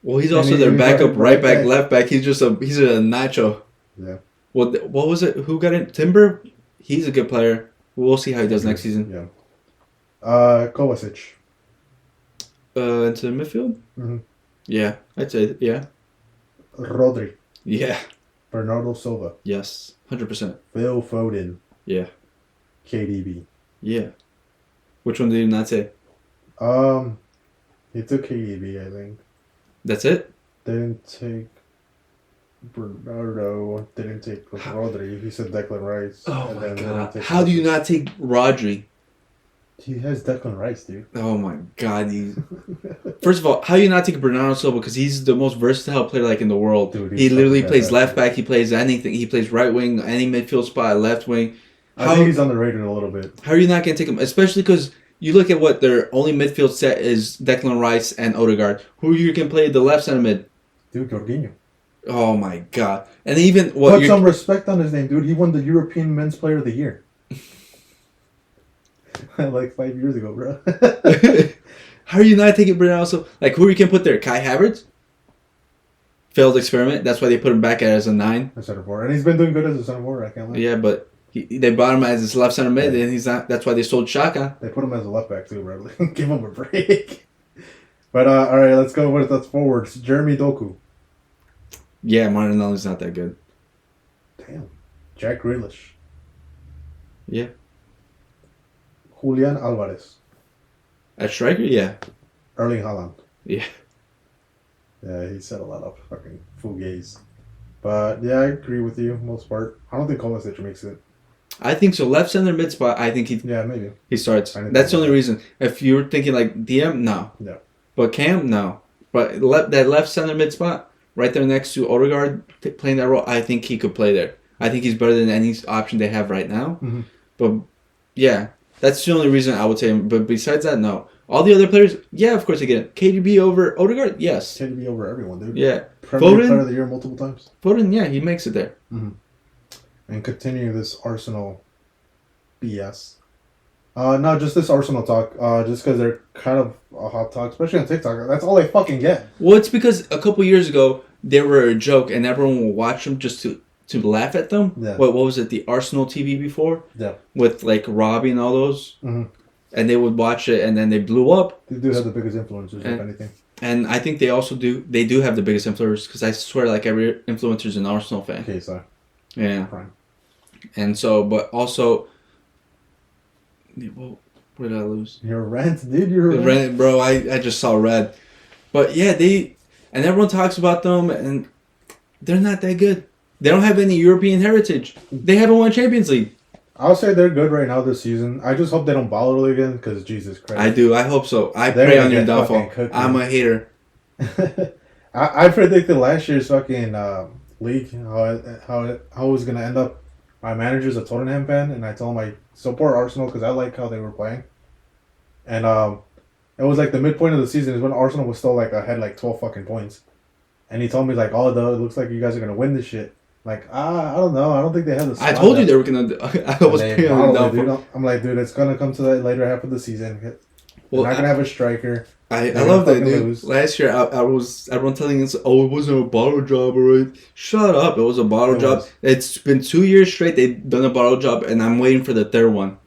Well, he's And also he's their backup right back, back. left back. He's a nacho. Yeah. What was it? Who got in? Timber. He's a good player. We'll see how he does next season. Yeah. Kovacic. Into the midfield. Mhm. Yeah, I'd say yeah. Rodri. Yeah. Bernardo Silva. Yes. 100%. Phil Foden. Yeah. KDB. Yeah. Which one did you not say? He took KDB, I think. That's it. Didn't take Bernardo. Didn't take Rodri. He said Declan Rice. Oh and my then god! didn't take How do you Kovacic. not take Rodri? He has Declan Rice, dude. Oh my god! First of all, how do you not take Bernardo Silva? Because he's the most versatile player like in the world. Dude, he's he literally fucking plays badass, left dude. back. He plays anything. He plays right wing, any midfield spot, left wing. I How think he's underrated a little bit. how are you not gonna take him? Especially because you look at what their only midfield set is: Declan Rice and Odegaard. Who you can play the left center mid? Dude, Jorginho. Oh my god! And even what? Put some respect on his name, dude. He won the European Men's Player of the Year. Like 5 years ago, bro. How are you not taking Bernardo Silva? Like who you can put there? Kai Havertz. Failed experiment. That's why they put him back as a 9. A center forward, and he's been doing good as a center forward. I can't lie. Yeah, but they brought him as his left center mid, and he's not. That's why they sold Shaka. They put him as a left back too, bro. Give him a break. But all right, let's go with that's forwards. Jeremy Doku. Yeah, Martinelli's not that good. Damn. Jack Grealish. Yeah, Julian Alvarez. at striker, yeah, Erling Haaland. yeah. Yeah, he set a lot of fucking fugazi. But yeah, I agree with you most part. I don't think Kovacic makes it. I think so. Left center mid spot. I think Yeah, maybe. he starts. I didn't That's the think only that. reason. If you're thinking like DM, no. No. But Cam, no. But that left center mid spot, right there next to Odegaard playing that role, I think he could play there. I think he's better than any option they have right now. Mhm. But yeah, that's the only reason I would say him. But besides that, no. All the other players, yeah, of course they get it. KDB over Odegaard, yes. Tend to be over everyone, dude. Yeah. Premier Foden? Player of the Year multiple times. Foden, yeah, he makes it there. And continue this Arsenal BS. No, just this Arsenal talk. Just because they're kind of a hot talk, especially on TikTok. That's all I fucking get. Well, it's because a couple years ago they were a joke, and everyone will watch them just to laugh at them. Yeah. What was it? The Arsenal TV before Yeah. with like Robbie and all those, Mhm. and they would watch it, and then they blew up. They do have the biggest influencers, if And- anything. And I think they also do. They do have the biggest influencers because I swear, like every influencer's an Arsenal fan. Okay, so Yeah, prime. and so, but also, well, where did I lose? You're a rant, dude. You're a rant. Red, bro. I just saw red, but yeah, and everyone talks about them, and they're not that good. They don't have any European heritage. They haven't won Champions League. I'll say they're good right now this season. I just hope they don't bottle it again, because Jesus Christ. I do. I hope so. I They're pray gonna on your get downfall. fucking cooked, I'm man. a hater. I predicted last year's fucking league how it was gonna end up. My manager's a Tottenham fan, and I told him I support Arsenal because I like how they were playing. And it was like the midpoint of the season is when Arsenal was still like ahead like 12 fucking points, and he told me like, "Oh, it looks like you guys are gonna win this shit." Like, I don't know. I don't think they have the. I squad told you depth. they were gonna. I was And they pretty bottled it, down dude. for. I'm like, dude, it's gonna come to that later half of the season. They're Well, not gonna have a striker. I They're love gonna that, fucking dude. lose. Last year, I was everyone telling us, "Oh, it wasn't a bottle job, alright." Shut up! It was a bottle It job. was. It's been 2 years straight they've done a bottle job, and I'm waiting for the third one,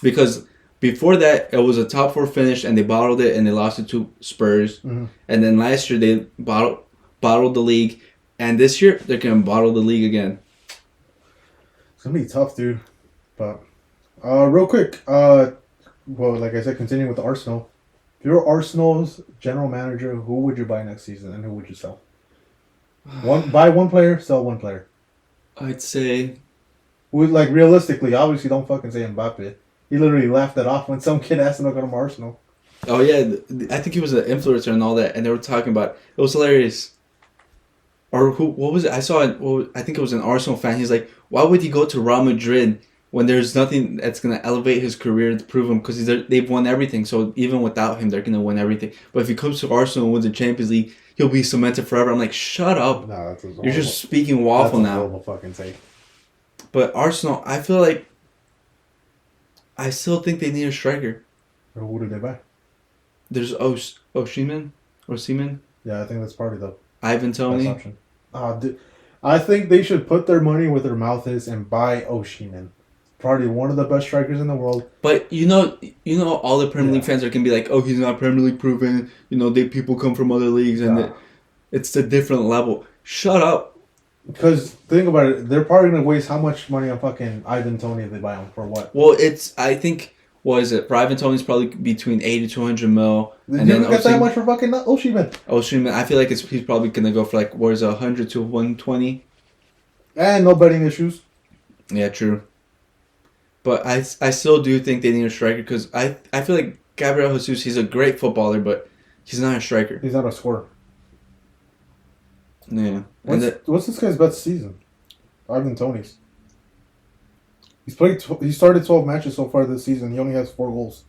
because before that it was a top 4 finish, and they bottled it, and they lost it to Spurs, Mhm. and then last year they bottled the league, and this year they're gonna bottle the league again. It's gonna be tough, dude. But real quick, well, like I said, continuing with the Arsenal. If you're Arsenal's general manager, who would you buy next season, and who would you sell? Buy one player, sell one player. I'd say Like realistically, obviously, don't fucking say Mbappe. He literally laughed it off when some kid asked him to go to Arsenal. Oh yeah, I think he was an influencer and all that, and they were talking about it was hilarious. Or who? What was it? I saw it. Well, I think it was an Arsenal fan. He's like, "Why would he go to Real Madrid when there's nothing that's gonna elevate his career to prove him? Because they've won everything. So even without him, they're gonna win everything. But if he comes to Arsenal and wins the Champions League, he'll be cemented forever." I'm like, "Shut up! No, that's You're just speaking waffle that's a now." horrible fucking take. But Arsenal, I feel like I still think they need a striker. Or who did they buy? There's Osimhen or Seaman, Yeah, I think that's probably the Ivan best Toney. option. I think they should put their money where their mouth is and buy Osimhen. Probably one of the best strikers in the world. But you know, all the Premier League Yeah. fans are gonna be like, "Oh, he's not Premier League proven." People come from other leagues, and Yeah. it's a different level. Shut up. Because think about it, they're probably gonna waste how much money on fucking Ivan Toney if they buy him for what? Well, I think, what is it? For Ivan Toney's probably between 80 to 200 mil, Did and you then get that much for fucking Osimhen? Osimhen, I feel like he's probably gonna go for like, what is it, 100 to 120. And no betting issues. Yeah, true. But I still do think they need a striker because I feel like Gabriel Jesus, he's a great footballer, but he's not a striker. He's not a scorer. Yeah. And What's this guy's best season? Ivan Toney's. He started 12 matches so far this season. He only has 4 goals.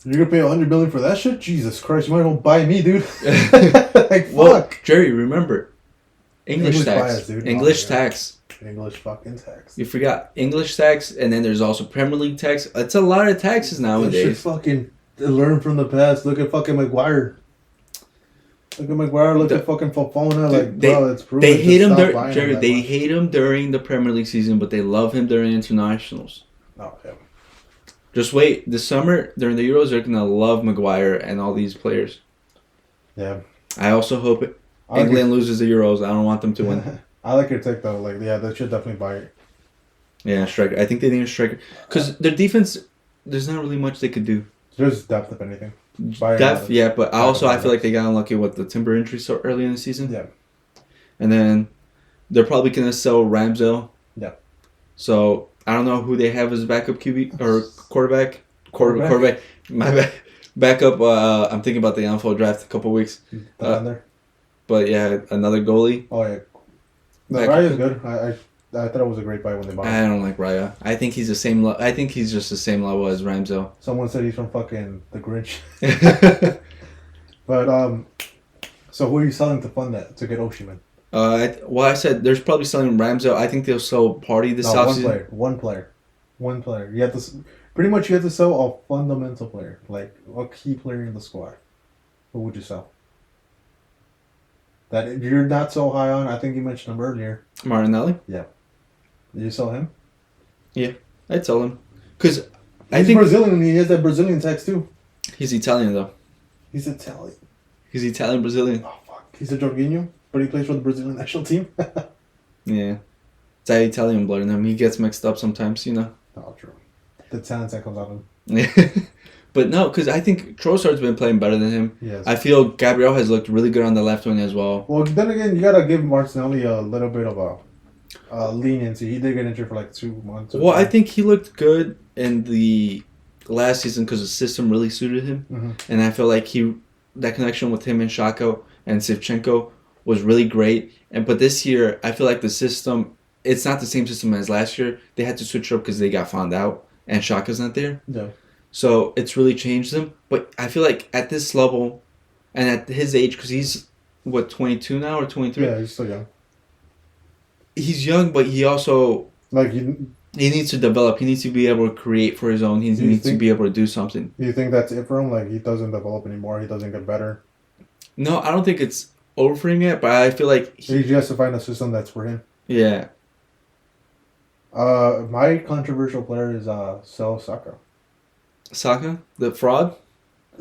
You're gonna pay $100 million for that shit? Jesus Christ! You might as well buy me, dude. Like fuck. well, Jerry, remember, English English tax. bias, dude. English Oh my God. tax. English fucking tax. You forgot English tax, and then there's also Premier League tax. It's a lot of taxes They should nowadays. fucking learn from the past. Look at fucking Maguire. Look at Maguire. Look at fucking Fofana. Like, bro, it's proven. They hate Just him, stop buying Jerry. that They much. hate him during the Premier League season, but they love him during internationals. Oh, yeah. Just wait. This summer during the Euros, they're gonna love Maguire and all these players. Yeah. I also hope I like England loses the Euros. I don't want them to your, win. I like your take though. Like, yeah, they should definitely buy it. Yeah, striker. I think they need a striker because their defense. There's not really much they could do. Just depth, if anything. Buy Depth, yeah, but Buy also I another. feel like they got unlucky with the timber injury so early in the season. Yeah. And then they're probably gonna sell Ramsdale. Yeah. So I don't know who they have as backup QB or quarterback. Quarterback. Quarterback. My backup. I'm thinking about the NFL draft in a couple weeks. Defender. But yeah, another goalie. Oh yeah. No, Back- Raya's good. I thought it was a great buy when they bought I him. don't like Raya. I think he's the same. I think he's just the same level as Ramsdale. Someone said he's from fucking the Grinch. But so who are you selling to fund that to get Osimhen? I said there's probably selling Ramsdale. I think they'll sell Party this No, offseason. One player. You have to pretty much you have to sell a fundamental player, like a key player in the squad. Who would you sell? That you're not so high on. I think you mentioned him earlier. Martinelli. Did you sell him? I'd sell him because I He's think Brazilian. He has that Brazilian tax too. he's Italian though. He's Italian. He's Italian Brazilian. Oh fuck. He's a Jorginho, but he plays for the Brazilian national team. Yeah, it's that Italian blood in him. He gets mixed up sometimes, you know. Oh, true. The talent that comes out of him. But no, because I think Trossard's been playing better than him. Yes. I feel Gabriel has looked really good on the left wing as well. Well, then again, you gotta give Martinelli a little bit of a leniency. He did get injured for like 2 months. Well, I think he looked good in the last season because the system really suited him, Mhm. and I feel like that connection with him and Shako and Sivchenko was really great. But this year, I feel like the system, it's not the same system as last year. They had to switch up because they got found out, and Shaka's not there. Yeah. So it's really changed them. But I feel like at this level, and at his age, because he's what, 22 now or 23? Yeah, he's still young. He's young, but he also Like, you he needs to develop. He needs to be able to create for his own. He Do you needs to think- be able to do something. you think that's it for him? Like, he doesn't develop anymore. He doesn't get better. No, I don't think it's over for him yet, but I feel like He just has to find a system that's for him. yeah. My controversial player is Sel Saka. Saka, the fraud.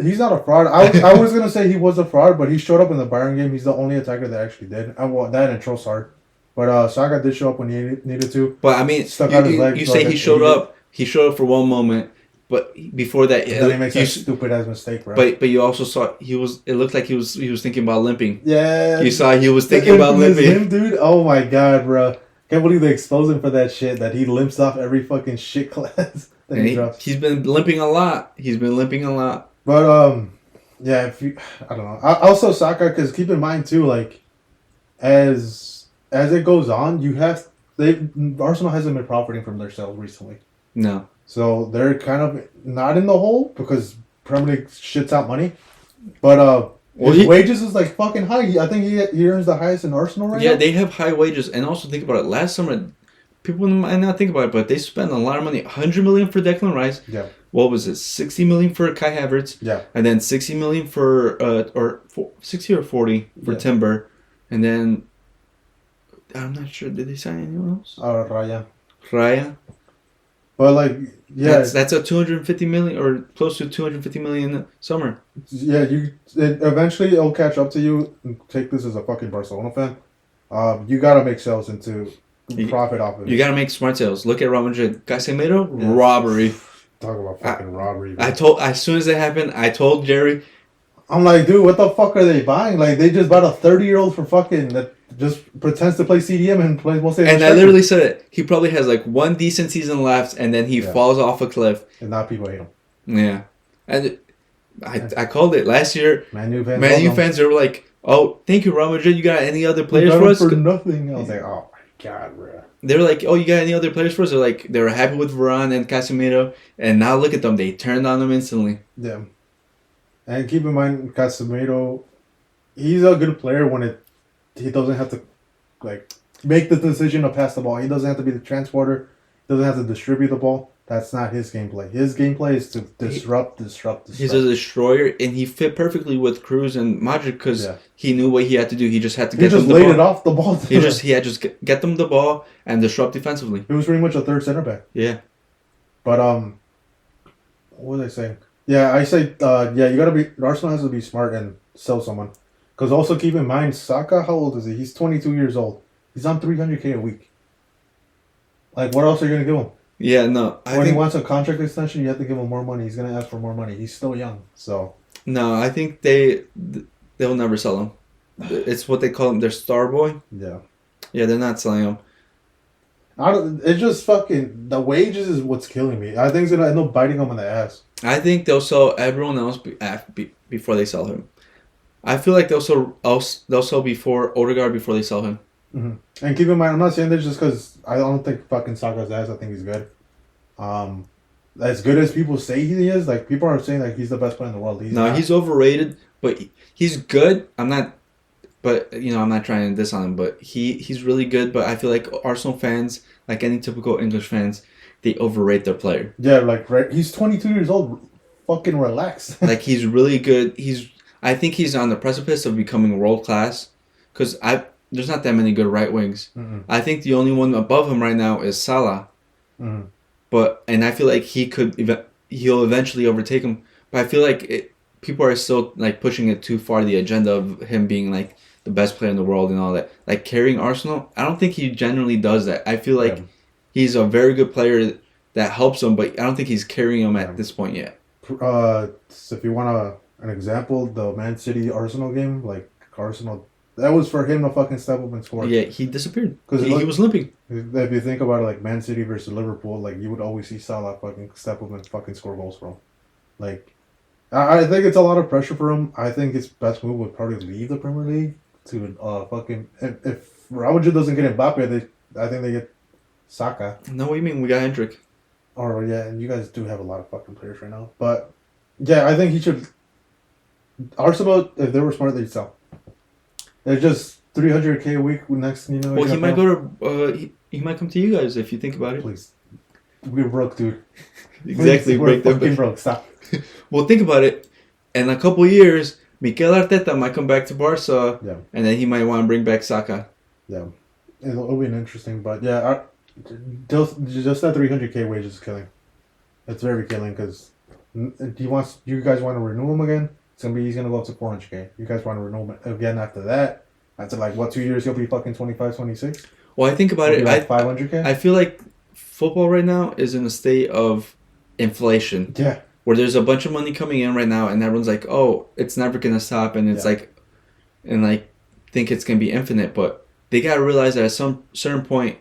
He's not a fraud. I was gonna say he was a fraud, but he showed up in the Bayern game. He's the only attacker that actually did. I want that and Trossard. But Saka did show up when he needed to. But I mean, Stuck out his you, leg you for say like he an showed idiot. up. He showed up for one moment, but before that, And then he makes you, that stupid ass mistake, bro. but you also saw he was. It looked like he was thinking about limping. yeah, You saw he was the thinking about infamous limping. limp, dude. Oh my god, bro! Can't believe they exposed him for that shit. That he limps off every fucking shit class that And he drops. he's been limping a lot. He's been limping a lot. But yeah. If you, I don't know. Also Saka, because keep in mind too, like as it goes on, Arsenal hasn't been profiting from their sales recently. No. So they're kind of not in the hole because Premier League shits out money. But Well, his he- wages is like fucking high. I think he earns the highest in Arsenal right Yeah, now. they have high wages, and also think about it. Last summer, people might not think about it, but they spent a lot of money. 100 million for Declan Rice. Yeah. What was it? 60 million for Kai Havertz, Yeah. and then 60 million for 60 or 40 for Yeah. Timber, and then I'm not sure. Did they sign anyone else? Raya. Raya. But like, yeah, That's a 250 million or close to 250 million summer. yeah. Eventually it'll catch up to you. Take this as a fucking Barcelona fan. You gotta make sales into profit off of it. You got to make smart sales. Look at Real Madrid. Casemiro, Yeah. robbery. Talk about fucking robbery. I bro. told as soon as it happened, I told Jerry. I'm like, dude, what the fuck are they buying? Like, they just bought a 30-year-old for fucking that just pretends to play CDM and plays mostly. as a And I striker. literally said it. He probably has like one decent season left, and then he Yeah. falls off a cliff. And now people hate him. Yeah, and I called it last year. Man U fans. Man U love him. fans they were like, "Oh, thank you, Real Madrid. You got any other We players got for him us?" for nothing. I was like, oh my god, bro. They were like, "Oh, you got any other players for us?" They're like, they were happy with Varane and Casemiro, and now look at them. They turned on them instantly. Yeah. And keep in mind, Casemiro, he's a good player when he doesn't have to like make the decision to pass the ball. He doesn't have to be the transporter. He doesn't have to distribute the ball. That's not his gameplay. His gameplay is to disrupt. He's a destroyer, and he fit perfectly with Cruz and Modric because Yeah. he knew what he had to do. He just had to He get just them the laid ball. it off the ball. He had just get them the ball and disrupt defensively. He was pretty much a third center back. Yeah. But what was I saying? Yeah, I say yeah, you gotta be. Arsenal has to be smart and sell someone. Because also keep in mind, Saka, how old is he? He's 22 years old. He's on 300K a week. Like, what else are you gonna give him? Yeah, no. When he wants a contract extension, you have to give him more money. He's gonna ask for more money. He's still young, so I think they'll never sell him. It's what they call him, their star boy. yeah. Yeah, they're not selling him. It's just fucking the wages is what's killing me. I think it's gonna end up biting him in the ass. I think they'll sell everyone else before they sell him. I feel like they'll sell before Odegaard before they sell him. And keep in mind, I'm not saying this just because I don't think fucking Saka's ass. I think he's good. As good as people say he is, like people are saying like he's the best player in the world. He's overrated, but he's good. I'm not trying to diss on him, but he's really good. But I feel like Arsenal fans, like any typical English fans, they overrate their player. Yeah, like right. He's 22 years old. Fucking relax. Like he's really good. I think he's on the precipice of becoming world class. Because there's not that many good right wings. Mm-mm. I think the only one above him right now is Salah. Mhm. And I feel like he'll eventually overtake him. But I feel like people are still like pushing it too far. The agenda of him being like the best player in the world and all that, like carrying Arsenal. I don't think he generally does that. I feel like he's a very good player that helps him, but I don't think he's carrying him at this point yet. So if you want an example, the Man City Arsenal game, like Arsenal, that was for him to fucking step up and score. Yeah, he disappeared 'Cause he was limping. If you think about it, like Man City versus Liverpool, like you would always see Salah fucking step up and fucking score goals for him. Like, I think it's a lot of pressure for him. I think his best move would probably leave the Premier League to fucking if Real Madrid doesn't get Mbappe, I think they get Saka. No, what do you mean? We got Hendrick. Or yeah, and you guys do have a lot of fucking players right now. But yeah, I think he should. Arsenal, if they were smart, they'd sell. It's just 300K a week. Next, you know. Well, you he got might go to. He might come to you guys if you think about it. Please, we're broke, dude. Exactly, Please, we're break fucking them. broke. Stop. Well, think about it. In a couple years, Mikel Arteta might come back to Barca, Yeah. and then he might want to bring back Saka. Yeah, it'll be an interesting, but yeah, just that 300K wage is killing. It's very killing because you guys want to renew him again? He's gonna go up to 400K. You guys want to renew him again after that? After like what 2 years he'll be fucking 25, 26? Well, I think about it. Like 500K. I feel like football right now is in a state of inflation. Yeah. Where there's a bunch of money coming in right now, and everyone's like, "Oh, it's never gonna stop," and it's like, think it's gonna be infinite. But they gotta realize that at some certain point,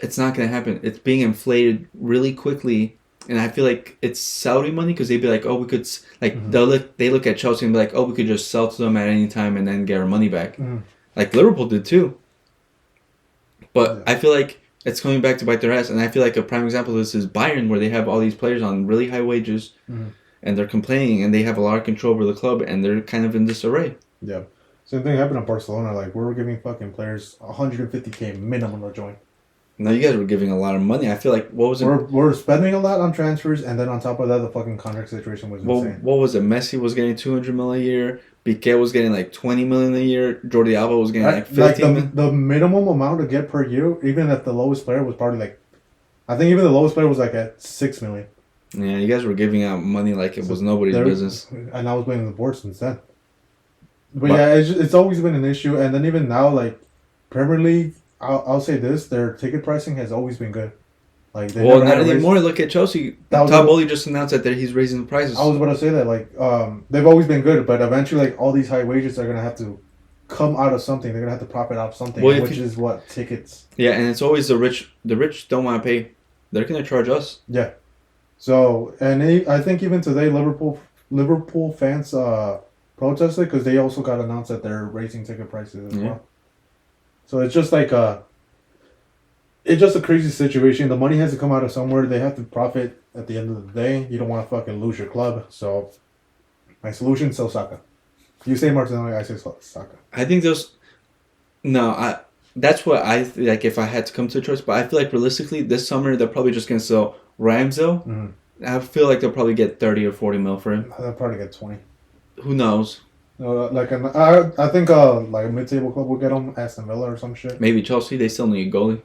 it's not gonna happen. It's being inflated really quickly, and I feel like it's Saudi money because they'd be like, "Oh, we could they look at Chelsea and be like, oh, we could just sell to them at any time and then get our money back." Like Liverpool did too. But I feel like it's coming back to bite their ass, and I feel like a prime example of this is Bayern, where they have all these players on really high wages, and they're complaining, and they have a lot of control over the club, and they're kind of in disarray. Yeah. Same thing happened at Barcelona. Like, we were giving fucking players 150K minimum to join. No, you guys were giving a lot of money. I feel like, what was it? We're spending a lot on transfers, and then on top of that, the fucking contract situation was insane. What was it? Messi was getting 200 million a year. Piqué was getting like 20 million a year. Jordi Alba was getting like 15 million. The minimum amount to get per year, even if the lowest player was probably like, I think even the lowest player was like at 6 million. Yeah, you guys were giving out money like it was nobody's business. And I was blaming the board since then. But yeah, it's always been an issue. And then even now, like, Premier League, I'll say this, their ticket pricing has always been good. Like, well, not anymore. Look at Chelsea. Todd Bowley just announced that he's raising the prices. I was about to say that, like, they've always been good, but eventually, like, all these high wages are going to have to come out of something. They're going to have to profit off something, which is what? Tickets. Yeah, and it's always the rich. The rich don't want to pay. They're going to charge us. Yeah. So, and I think even today, Liverpool fans protested because they also got announced that they're raising ticket prices as well. So it's just like it's just a crazy situation. The money has to come out of somewhere. They have to profit at the end of the day. You don't want to fucking lose your club. So my solution, sell Saka. You say Martinelli, I say Saka. I think that's what I like if I had to come to a choice. But I feel like realistically, this summer they're probably just gonna sell Ramsdale. I feel like they'll probably get 30 or 40 mil for him. They'll probably get 20. Who knows? I think like a mid-table club will get him, Aston Villa or some shit. Maybe Chelsea. They still need a goalie.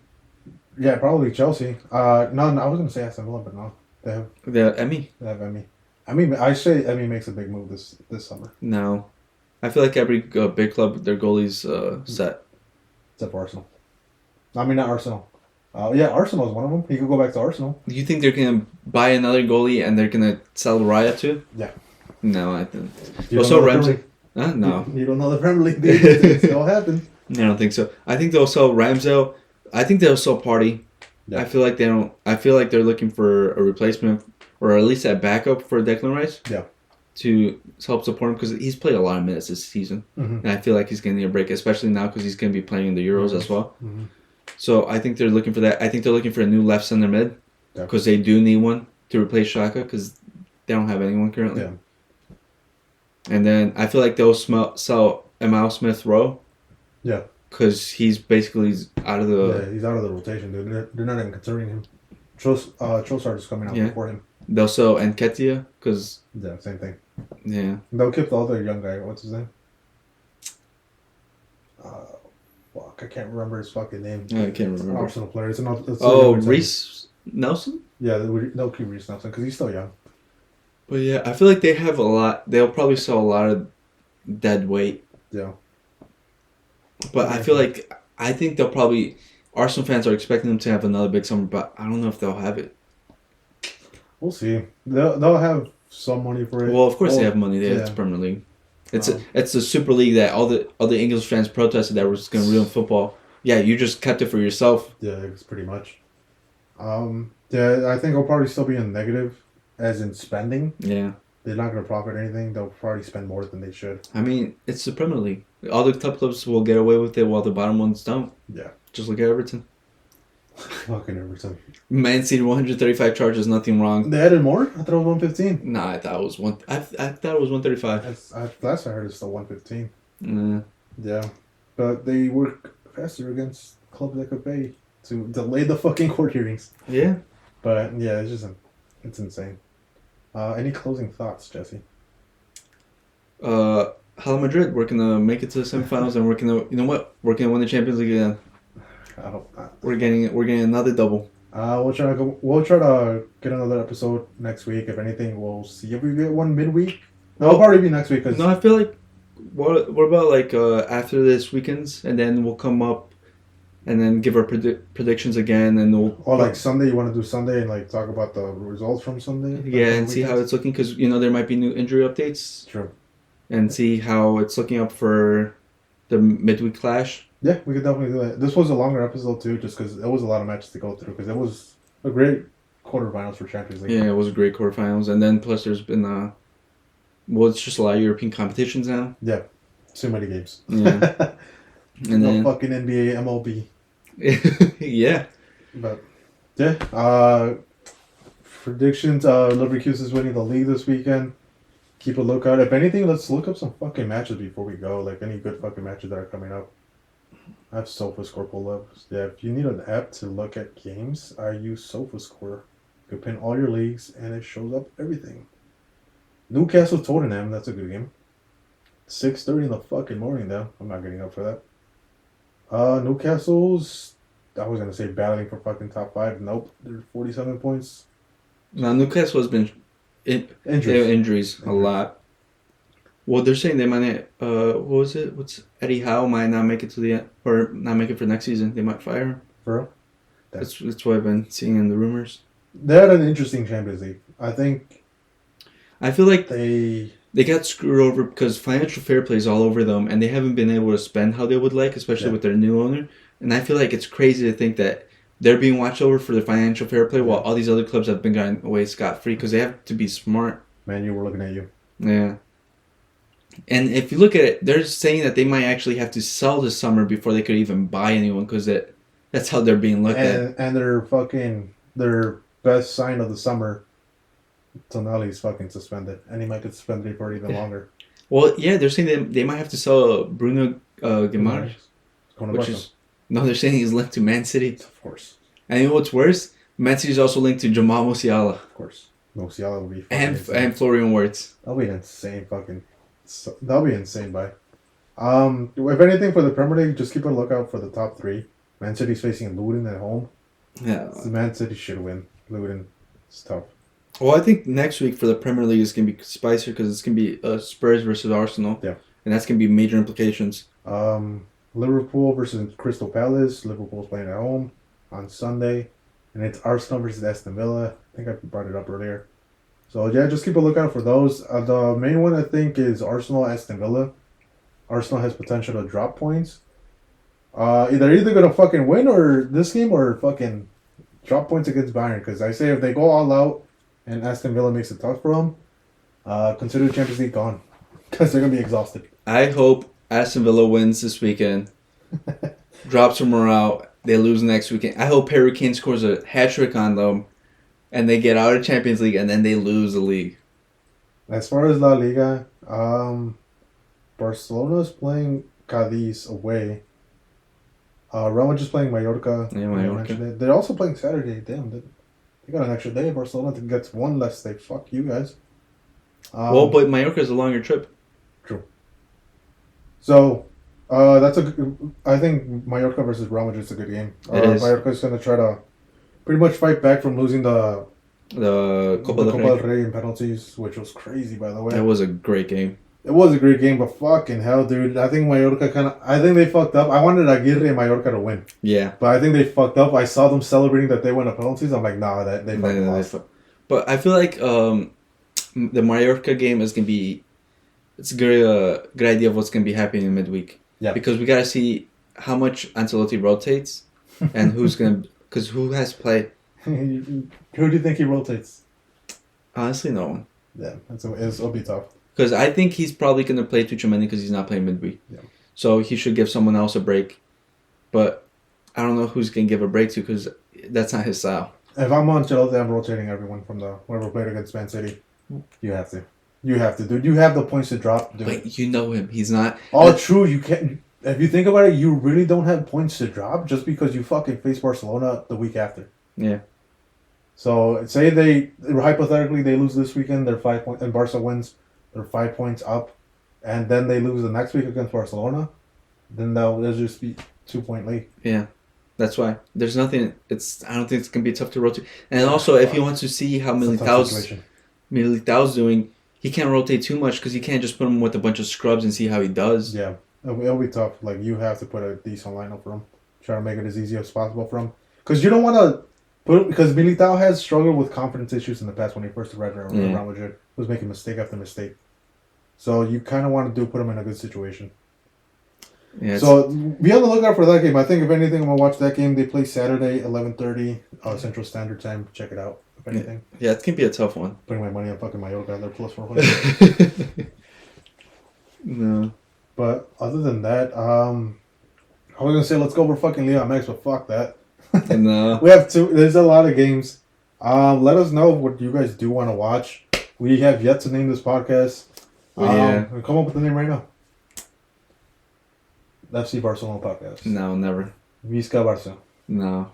Yeah, probably Chelsea. No, I was gonna say Aston Villa, but no, they have Emmy. They have Emmy. I mean, I say Emmy makes a big move this summer. No, I feel like every big club, their goalie's set. Except Arsenal. I mean, not Arsenal. Yeah, Arsenal is one of them. He could go back to Arsenal. Do you think they're gonna buy another goalie and they're gonna sell Raya too? Yeah. No, I think. Also, Ramsey. No. You don't know the Premier League. It still happens. I don't think so. I think they'll sell Ramsdale. I think they'll sell Party. Yeah. I feel like they don't. I feel like they're looking for a replacement or at least a backup for Declan Rice. Yeah. To help support him because he's played a lot of minutes this season, and I feel like he's going to need a break, especially now because he's going to be playing in the Euros as well. So I think they're looking for that. I think they're looking for a new left center mid because they do need one to replace Xhaka because they don't have anyone currently. Yeah. And then I feel like they'll sell Emile Smith-Rowe. Yeah. Because he's basically out of the... Yeah, he's out of the rotation, dude. They're not even considering him. Trossard is coming out before him. They'll sell Nketiah because... Yeah, same thing. Yeah. They'll keep the other young guy. What's his name? Fuck, I can't remember his fucking name. I can't remember. Arsenal player. It's Reece Nelson? Yeah, they'll keep Reece Nelson because he's still young. But yeah, I feel like they have a lot. They'll probably sell a lot of dead weight. Yeah. But I think they'll probably... Arsenal fans are expecting them to have another big summer, but I don't know if they'll have it. We'll see. They'll have some money for it. Well, of course they have money. It's the Premier League. It's the Super League that all the English fans protested that was going to ruin football. Yeah, you just kept it for yourself. Yeah, it's pretty much. Yeah, I think I'll probably still be in negative, as in spending. Yeah. They're not going to profit anything. They'll probably spend more than they should. I mean, it's the Premier League. All the top clubs will get away with it while the bottom ones don't. Yeah. Just look at Everton. Fucking Everton. Man City 135 charges, nothing wrong. They added more? I thought it was 115. Nah, I thought it was 135. Last I heard it's still 115. Yeah, but they work faster against clubs that could pay to delay the fucking court hearings. Yeah. But yeah, it's insane. Any closing thoughts, Jesse? Hala Madrid, we're gonna make it to the semifinals, and we're gonna, you know what? We're gonna win the Champions League again. I don't. We're getting another double. We'll try to get another episode next week. If anything, we'll see if we get one midweek. No, it'll probably be next week. Cause No, I feel like what about like after this weekends, and then we'll come up, and then give our predictions again, and we'll or like Sunday, you want to do Sunday and like talk about the results from Sunday. yeah, and see how it's looking, because there might be new injury updates, True. and see how it's looking up for the midweek clash. Yeah, we could definitely do that. This was a longer episode too, just because it was a lot of matches to go through. Because it was a great quarterfinals for Champions League. Yeah, it was a great quarterfinals, and then plus there's been it's just a lot of European competitions now. Yeah, too many games. Yeah, and no then fucking NBA, MLB. yeah, But yeah, predictions. Leverkusen is winning the league this weekend. Keep a lookout. If anything, let's look up some fucking matches before we go. Like any good fucking matches that are coming up. I have SofaScore pulled up. Yeah, if you need an app to look at games, I use SofaScore. You can pin all your leagues and it shows up everything. Newcastle Tottenham, that's a good game. 6:30 in the fucking morning though. I'm not getting up for that. Newcastle's, I was gonna say battling for fucking top 5. Nope, they're 47 points. now Newcastle has been they have injuries a lot. Well, they're saying they might. What was it? What's Eddie Howe might not make it to the end, or not make it for next season. They might fire him. For real? That's what I've been seeing in the rumors. They had an interesting Champions League. I think I feel like they got screwed over because financial fair play is all over them, and they haven't been able to spend how they would like, especially with their new owner. And I feel like it's crazy to think that they're being watched over for their financial fair play, while all these other clubs have been gotten away scot-free because they have to be smart. Man, you were looking at you. Yeah. And if you look at it, they're saying that they might actually have to sell this summer before they could even buy anyone, because that's how they're being looked at. And their best sign of the summer, Tonali's fucking suspended, and he might get suspended for even longer. Well, yeah, they're saying they might have to sell Bruno Guimaraes, which is they're saying he's linked to Man City. Of course. And you know what's worse? Man City is also linked to Jamal Musiala. Of course. Musiala will be and Florian Wirtz. That'll be an insane fucking. That'll be insane, bye. If anything for the Premier League, just keep a lookout for the top 3. Man City's facing Luton at home. Yeah. Man City should win. Luton, it's tough. Well, I think next week for the Premier League is going to be spicier because it's going to be Spurs versus Arsenal. Yeah. And that's going to be major implications. Liverpool versus Crystal Palace. Liverpool's playing at home on Sunday. And it's Arsenal versus Aston Villa. I think I brought it up earlier. So, yeah, just keep a lookout for those. The main one, I think, is Arsenal-Aston Villa. Arsenal has potential to drop points. They're either going to fucking win or this game or fucking drop points against Bayern. Because I say if they go all out and Aston Villa makes it tough for them, consider the Champions League gone. Because they're going to be exhausted. I hope Aston Villa wins this weekend, drops their morale, they lose next weekend. I hope Harry Kane scores a hat-trick on them, and they get out of Champions League, and then they lose the league. As far as La Liga, Barcelona's playing Cadiz away. Real Madrid's playing Mallorca. Yeah, Mallorca. They're also playing Saturday. Damn, they got an extra day. Barcelona gets one less day. Fuck you guys. Well, but Mallorca's a longer trip. True. So, I think Mallorca versus Real Madrid's a good game. It is. Mallorca's going to try to pretty much fight back from losing the Copa del del Rey in penalties, which was crazy, by the way. It was a great game. It was a great game, but fucking hell, dude. I think Mallorca I think they fucked up. I wanted Aguirre and Mallorca to win. Yeah. But I think they fucked up. I saw them celebrating that they won the penalties. I'm like, nah, they fucking lost. But I feel like the Mallorca game is going to be... It's a good idea of what's going to be happening in midweek. Yeah. Because we got to see how much Ancelotti rotates and who's going to... Because who has to play? Who do you think he rotates? Honestly, no one. Yeah, it'll be tough. Because I think he's probably going to play Tuchemani because he's not playing midweek. Yeah. So he should give someone else a break. But I don't know who's going to give a break to because that's not his style. If I'm Ancelotti, I'm rotating everyone from whoever played against Man City. You have to. You have to, dude. You have the points to drop, dude. But you know him. He's not. All true. You can't. If you think about it, you really don't have points to drop just because you fucking face Barcelona the week after. Yeah. So say they hypothetically they lose this weekend, they're 5 points, and Barca wins, they're 5 points up, and then they lose the next week against Barcelona, then they'll just be 2 point lead. Yeah. That's why there's nothing. I don't think it's gonna be tough to rotate. And also, if he wants to see how It's a tough situation. Militao's doing, he can't rotate too much because you can't just put him with a bunch of scrubs and see how he does. Yeah, it'll be tough. Like you have to put a decent lineup for him, try to make it as easy as possible for him, because you don't want to put because Militao has struggled with confidence issues in the past when he first arrived at Real Madrid, was making mistake after mistake. So you kind of want to put him in a good situation. Yeah. So be on the lookout for that game. I think if anything, I'm gonna watch that game. They play Saturday, 11:30 Central Standard Time. Check it out. If anything, Yeah, it can be a tough one. putting my money on fucking Mallorca. They're plus 400. No. But other than that, I was gonna say let's go over fucking Leon Max, but fuck that. No. We have two. There's a lot of games. Let us know what you guys do want to watch. We have yet to name this podcast. Yeah. Come up with the name right now. FC Barcelona podcast. No, never. Visca Barça. No.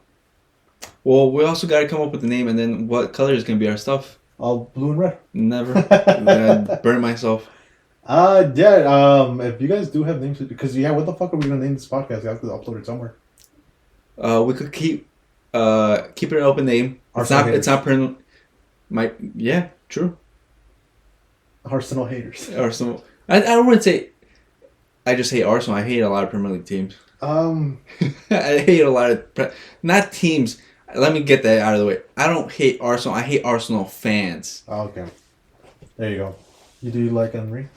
Well, we also got to come up with the name, and then what color is going to be our stuff? All blue and red. Never. I burn myself. If you guys do have names, because what the fuck are we gonna name this podcast? We have to upload it somewhere. We could keep it an open name. It's not permanent. Yeah, true. Arsenal haters. Arsenal. I don't want to say. I just hate Arsenal. I hate a lot of Premier League teams. I hate a lot of not teams. Let me get that out of the way. I don't hate Arsenal. I hate Arsenal fans. Okay. There you go. Do you like Henry?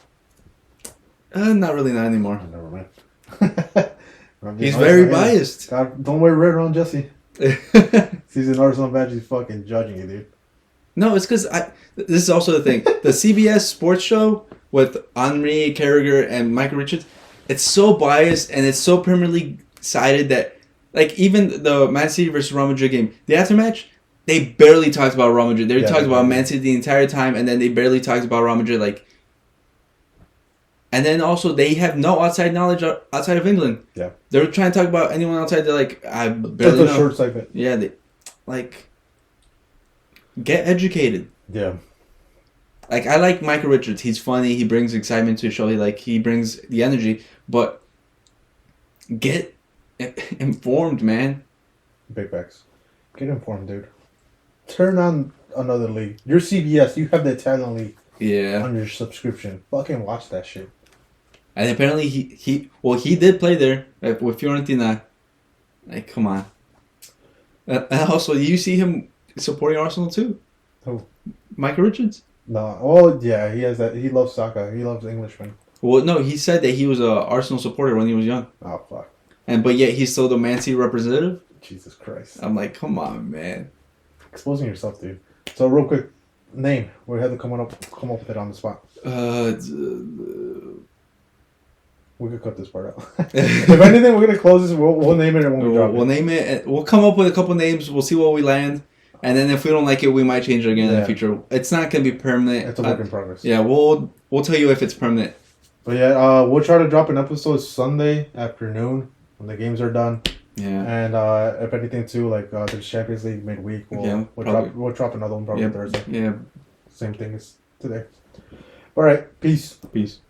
Not really, not anymore. Oh, never mind. He's very biased. God, don't wear red around Jesse. He's an Arsenal badge. He's fucking judging you, dude. No, it's because this is also the thing. The CBS sports show with Henri, Carragher, and Michael Richards, it's so biased and it's so Premier League sided that, like, even the Man City versus Real Madrid game, the aftermatch, they barely talked about Real Madrid. They talked about Man City the entire time, and then they barely talked about Real Madrid. Like, and then also they have no outside knowledge outside of England. Yeah, they were trying to talk about anyone outside. They're like, I barely know. Short segment. Yeah, get educated. Yeah. Like, I like Michael Richards. He's funny. He brings excitement to a show. He brings the energy. But get informed, man. Big facts. Get informed, dude. Turn on another league. Your CBS, you have the Italian league. Yeah. On your subscription. Fucking watch that shit. And apparently he did play there with Fiorentina. Like, come on. And also, you see him supporting Arsenal too. Who? Michael Richards. No. Oh yeah, he has that. He loves soccer. He loves Englishmen. Well, no, he said that he was a Arsenal supporter when he was young. Oh fuck. But yet he's still the Man City representative. Jesus Christ. I'm like, come on, man. Exposing yourself, dude. So real quick, name. We have to come up with it on the spot. We could cut this part out. If anything, we're gonna close this. We'll name it and when we drop it. We'll name it. We'll come up with a couple names. We'll see where we land, and then if we don't like it, we might change it again in the future. It's not gonna be permanent. It's a work in progress. Yeah, we'll tell you if it's permanent. But yeah, we'll try to drop an episode Sunday afternoon when the games are done. Yeah. And if anything too, like the Champions League midweek, we'll drop another one probably Thursday. Yeah. Same thing as today. All right. Peace. Peace.